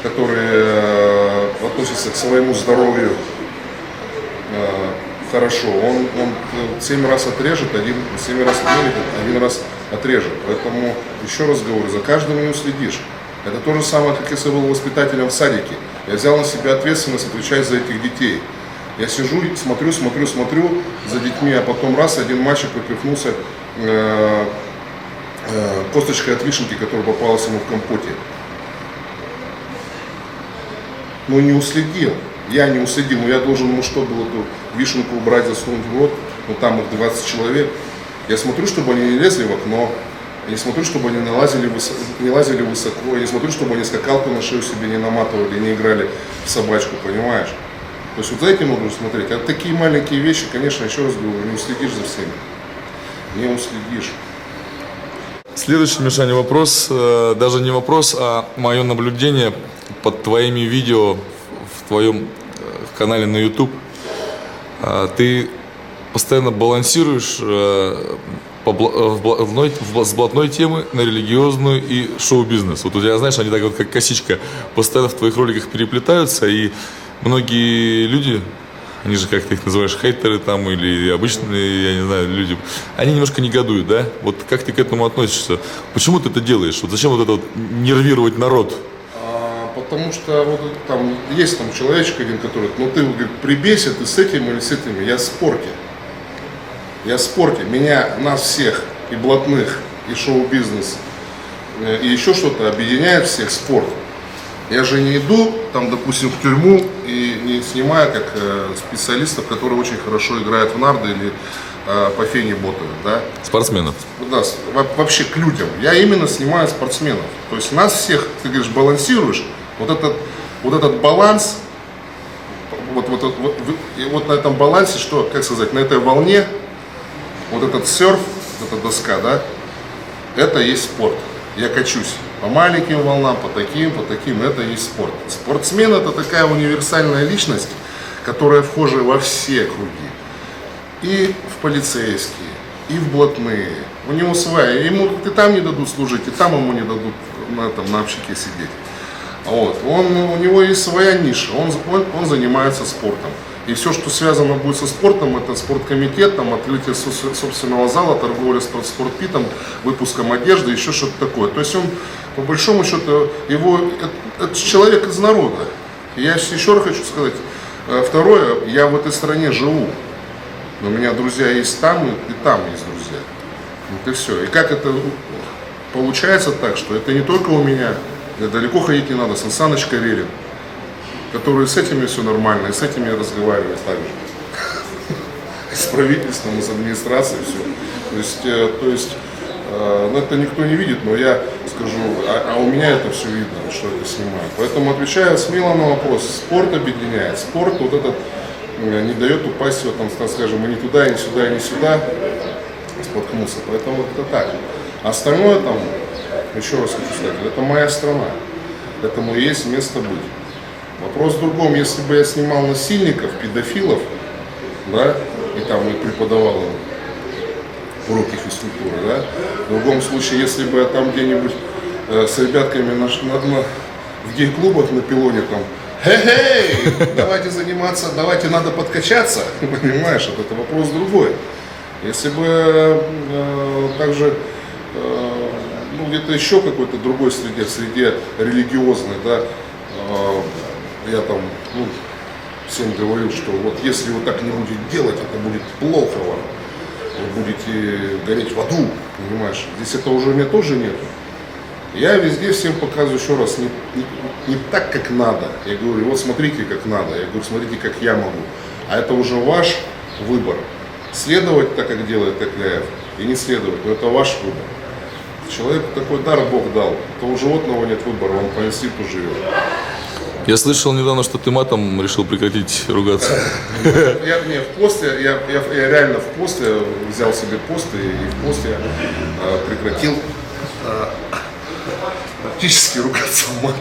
который относится к своему здоровью хорошо. Он 7 раз отрежет, 7 раз отмерит, 1 раз отрежет. Поэтому, еще раз говорю, за каждым не уследишь. Это то же самое, как если я был воспитателем в садике. Я взял на себя ответственность отвечать за этих детей. Я сижу, смотрю за детьми, а потом раз, один мальчик поперхнулся косточкой от вишенки, которая попалась ему в компоте. Ну не уследил. Я не уследил, но я должен ему что было, эту вишенку убрать, засунуть в рот, но там их 20 человек. Я смотрю, чтобы они не лезли в окно, я не смотрю, чтобы они не лазили высоко, я не смотрю, чтобы они скакалку на шею себе не наматывали, не играли в собачку, понимаешь? То есть вот за этим нужно смотреть. А такие маленькие вещи, конечно, еще раз говорю, не уследишь за всеми. Не уследишь. Следующий, Мишаня, вопрос, даже не вопрос, а мое наблюдение под твоими видео в твоем канале на YouTube. Ты постоянно балансируешь с блатной темы на религиозную и шоу-бизнес. Вот у тебя, знаешь, они так вот как косичка постоянно в твоих роликах переплетаются, и многие люди, они же, как ты их называешь, хейтеры там или обычные, я не знаю, люди, они немножко негодуют, да? Вот как ты к этому относишься? Почему ты это делаешь? Вот зачем вот это вот нервировать народ? Потому что вот там есть там человечек один, который, ну ты, говорит, прибейся ты с этим или с этим, я в спорте. Я в спорте. Меня, нас всех, и блатных, и шоу-бизнес, и еще что-то объединяет всех спорт. Я же не иду, там, допустим, в тюрьму и не снимаю как специалистов, которые очень хорошо играют в нарды или по фене ботают, да? Спортсменов. Да, вообще к людям. Я именно снимаю спортсменов. То есть нас всех, ты говоришь, балансируешь. Вот этот баланс, и вот на этом балансе, что, как сказать, на этой волне, вот этот серф, вот эта доска, да, это есть спорт. Я качусь по маленьким волнам, по таким, это есть спорт. Спортсмен — это такая универсальная личность, которая вхожа во все круги. И в полицейские, и в блатные. У него своя. Ему и там не дадут служить, и там ему не дадут на общаке сидеть. Вот. У него есть своя ниша, он занимается спортом. И все, что связано будет со спортом, это спорткомитет, там, открытие собственного зала, торговля спортпитом, выпуском одежды, еще что-то такое. То есть он, по большому счету, это человек из народа. И я еще раз хочу сказать, второе, я в этой стране живу. У меня друзья есть там, и там есть друзья. Вот и все. И как это получается так, что это не только у меня, далеко ходить не надо, Сан Саныч Карелин, который с этими все нормально, и с этими разговаривает так же. С правительством, и с администрацией, все. То есть это никто не видит, но я скажу, а у меня это все видно, что это снимаю. Поэтому отвечаю смело на вопрос. Спорт объединяет. Спорт вот этот не дает упасть, вот, там, скажем, и не туда, и не сюда, и не сюда, споткнуться. Поэтому вот это так. Остальное там, еще раз хочу сказать, это моя страна. Этому и есть место быть. Вопрос в другом, если бы я снимал насильников, педофилов, да, и там и преподавал им уроки физкультуры, да, в другом случае, если бы я там где-нибудь с ребятками в гей-клубах на пилоне там, хей, давайте заниматься, давайте надо подкачаться, понимаешь, это вопрос другой. Если бы также ну, где-то еще какой-то другой среде религиозной, да, я там всем говорил, что вот если вы так не будете делать, это будет плохо вам. Вы будете гореть в аду, понимаешь? Здесь это уже у меня тоже нет. Я везде всем показываю еще раз, не так, как надо. Я говорю, вот смотрите, как надо. Я говорю, смотрите, как я могу. А это уже ваш выбор. Следовать так, как делает Экляев, и не следовать, но это ваш выбор. Человеку такой дар Бог дал. То у животного нет выбора, он по инстинкту живет. Я слышал недавно, что ты матом решил прекратить ругаться. В посте, я реально в посте взял себе пост, и в посте я прекратил практически ругаться матом.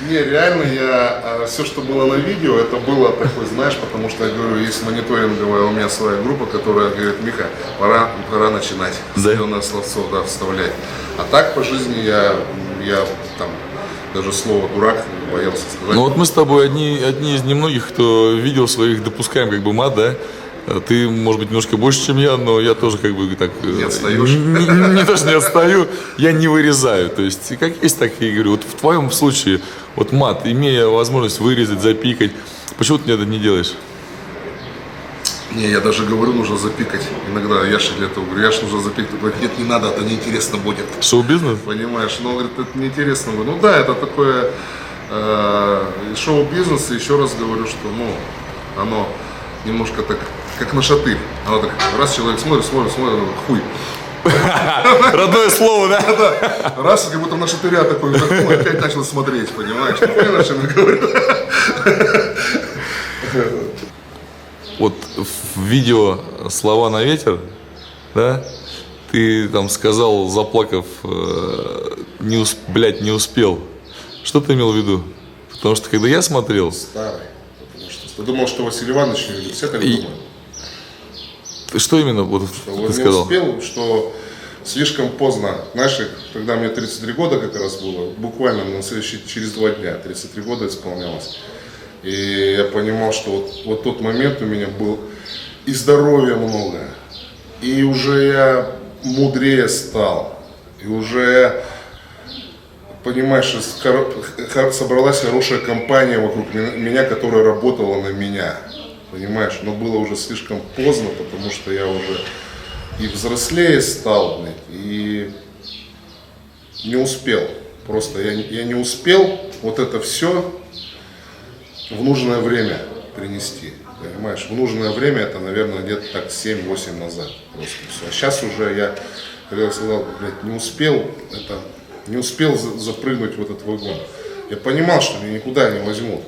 Не, реально, все, что было на видео, это было такое, знаешь, потому что, я говорю, есть мониторинговая у меня своя группа, которая говорит, Миха, пора начинать зеленое словцо, да, вставлять. А так по жизни я там даже слово дурак боялся сказать. Ну вот мы с тобой одни из немногих, кто видео своих допускаем как бы мат, да? Ты, может быть, немножко больше, чем я, но я тоже как бы так... Не отстаешь? Не то, что не отстаю, я не вырезаю. То есть, как есть, так и говорю. Вот в твоем случае, вот мат, имея возможность вырезать, запикать, почему ты это не делаешь? Не, я даже говорю, нужно запикать. Иногда Яша для этого говорю, Яша, нужно запикать. Говорит, нет, не надо, это неинтересно будет. Шоу-бизнес? Понимаешь, но, говорит, это неинтересно будет. Ну да, это такое шоу-бизнес, и еще раз говорю, что, оно немножко так, как на шатырь. Оно так, раз человек смотрит, хуй. Родное слово, да? Да. Раз, как будто на шатыря такой, опять начал смотреть, понимаешь? Ну, понимаешь, что я говорю? Вот в видео «Слова на ветер», да, ты там сказал, заплакав, не успел. Что ты имел в виду? Потому что когда я смотрел... Старый, потому что Ты думал, что Василий Иванович не любит? Все так думают. Что именно вот Что ты он не сказал? успел, что слишком поздно. Знаешь, когда мне 33 года как раз было, буквально на следующий, через 2 дня, 33 года исполнялось. И я понимал, что вот тот момент у меня был и здоровья много, и уже я мудрее стал, и уже, понимаешь, собралась хорошая компания вокруг меня, которая работала на меня. Понимаешь, но было уже слишком поздно, потому что я уже и взрослее стал, блядь, и не успел. Просто я не успел вот это все в нужное время принести. Понимаешь, в нужное время это, наверное, где-то так 7-8 назад. Просто все. А сейчас уже я, когда я сказал, блядь, не успел запрыгнуть в этот вагон. Я понимал, что меня никуда не возьмут.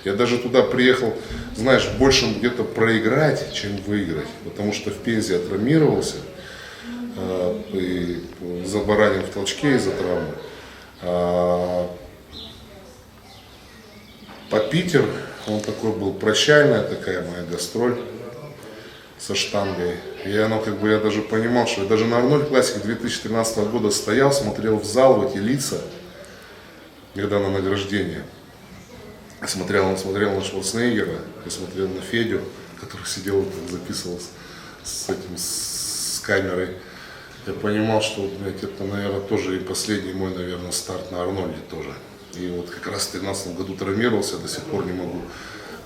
Я даже туда приехал, знаешь, больше где-то проиграть, чем выиграть. Потому что в Пензе я травмировался, забаранил в толчке из-за травмы. По Питер, он такой был, прощальная такая моя гастроль со штангой. И я даже понимал, что я даже на Арнольд Классик 2013 года стоял, смотрел в зал, в эти лица, когда на награждение. Я смотрел на Шварценеггера, я смотрел на Федю, который сидел, записывал с камерой. Я понимал, что, блядь, это, наверное, тоже и последний мой, наверное, старт на Арнольде тоже. И вот как раз в 2013 году травмировался, до сих пор не могу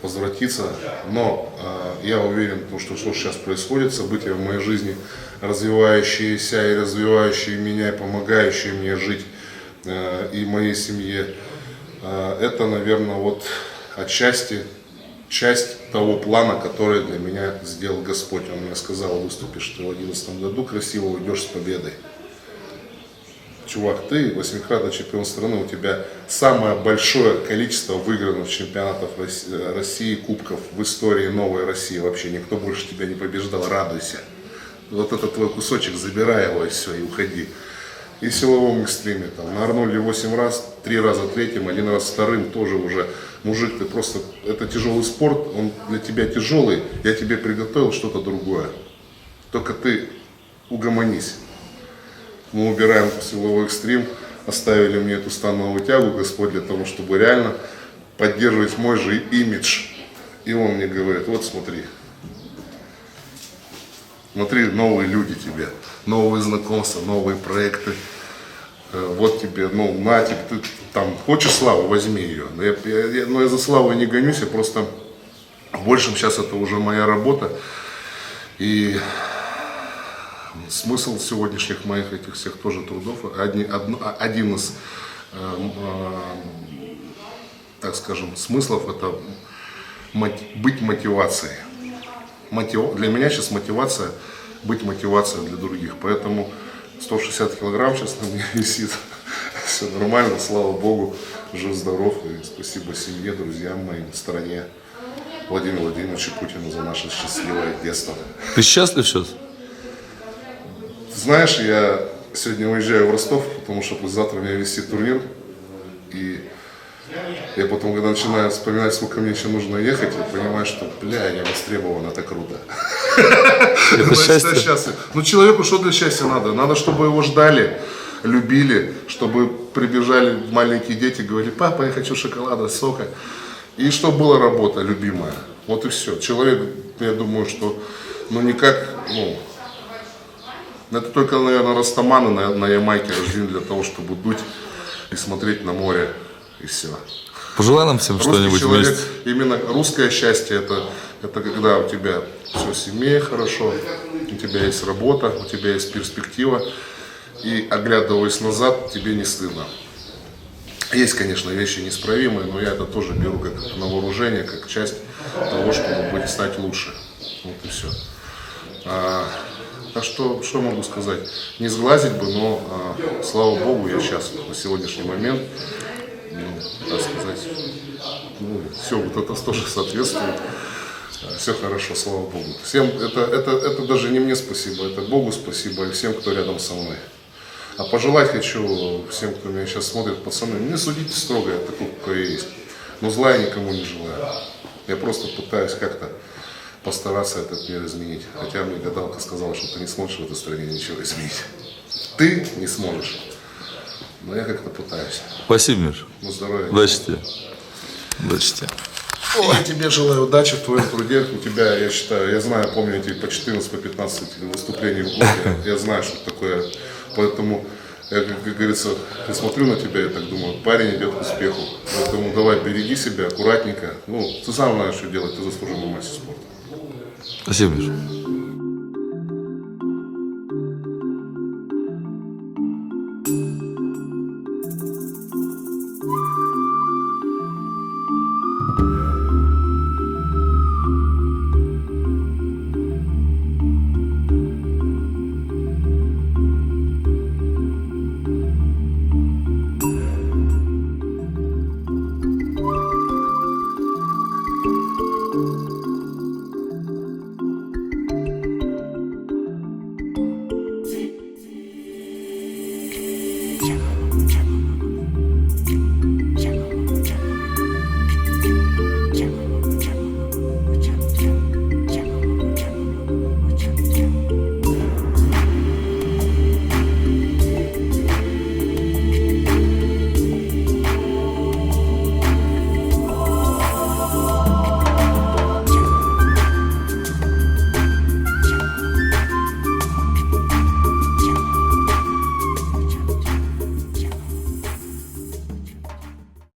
возвратиться. Но я уверен, что сейчас происходит, события в моей жизни, развивающиеся и развивающие меня, и помогающие мне жить и моей семье. Это, наверное, вот отчасти часть того плана, который для меня сделал Господь. Он мне сказал, выступишь ты в 2011 году, красиво уйдешь с победой. Чувак, ты 8-кратный чемпион страны, у тебя самое большое количество выигранных чемпионатов России, кубков в истории новой России. Вообще никто больше тебя не побеждал, радуйся. Вот этот твой кусочек, забирай его и все, и уходи. И в силовом экстриме, там, на Арнольде 8 раз, 3 раза третьим, 1 раз вторым, тоже уже, мужик, ты просто, это тяжелый спорт, он для тебя тяжелый, я тебе приготовил что-то другое. Только ты угомонись. Мы убираем силовой экстрим, оставили мне эту становую тягу, Господь, для того, чтобы реально поддерживать мой же имидж. И он мне говорит, вот смотри, новые люди тебе, новые знакомства, новые проекты. Вот тебе, ты там хочешь славу, возьми ее. Но я за славой не гонюсь, я просто в большем сейчас это уже моя работа. И смысл сегодняшних моих этих всех тоже трудов, один из, так скажем, смыслов, это быть мотивацией. Для меня сейчас мотивация, быть мотивацией для других. Поэтому 160 килограмм сейчас на мне висит. Все нормально, слава Богу, жив-здоров. И спасибо семье, друзьям моим, стране, Владимиру Владимировичу Путину за наше счастливое детство. Ты счастлив сейчас? Знаешь, я сегодня уезжаю в Ростов, потому что завтра у меня висит турнир. И я потом, когда начинаю вспоминать, сколько мне еще нужно ехать, я понимаю, что, я востребован, это круто. Это счастье? Ну, человеку что для счастья надо? Надо, чтобы его ждали, любили, чтобы прибежали маленькие дети, говорили, папа, я хочу шоколада, сока. И чтобы была работа любимая. Вот и все. Человек, я думаю, что, это только, наверное, растаманы на Ямайке рождены для того, чтобы дуть и смотреть на море, и все. Пожелай нам всем что-нибудь человек, вместе. именно русское счастье, это когда у тебя все в семье хорошо, у тебя есть работа, у тебя есть перспектива, и оглядываясь назад, тебе не стыдно. Есть, конечно, вещи неисправимые, но я это тоже беру как на вооружение, как часть того, чтобы стать лучше. Вот и все. Так что могу сказать? Не сглазить бы, но слава Богу, я счастлив на сегодняшний момент. Так сказать, все вот это тоже соответствует. Все хорошо, слава Богу. Всем это даже не мне спасибо, это Богу спасибо и всем, кто рядом со мной. А пожелать хочу всем, кто меня сейчас смотрит, пацаны, не судите строго, я такой, какой я есть. Но зла я никому не желаю. Я просто пытаюсь как-то постараться этот мир изменить. Хотя мне гадалка сказала, что ты не сможешь в этой стране ничего изменить. Ты не сможешь. Но я как-то пытаюсь. Спасибо, Миш. На здоровье. Удачи тебе. Удачи тебе. Я тебе желаю удачи в твоем труде. У тебя, я считаю, я знаю, помню эти по 14, по 15 выступлений в год. Я знаю, что такое. Поэтому, я, как говорится, я смотрю на тебя и так думаю, парень идет к успеху. Поэтому давай, береги себя, аккуратненько. Ну, ты сам знаешь, что делать, ты заслуженный мастер спорта. Спасибо, Миш.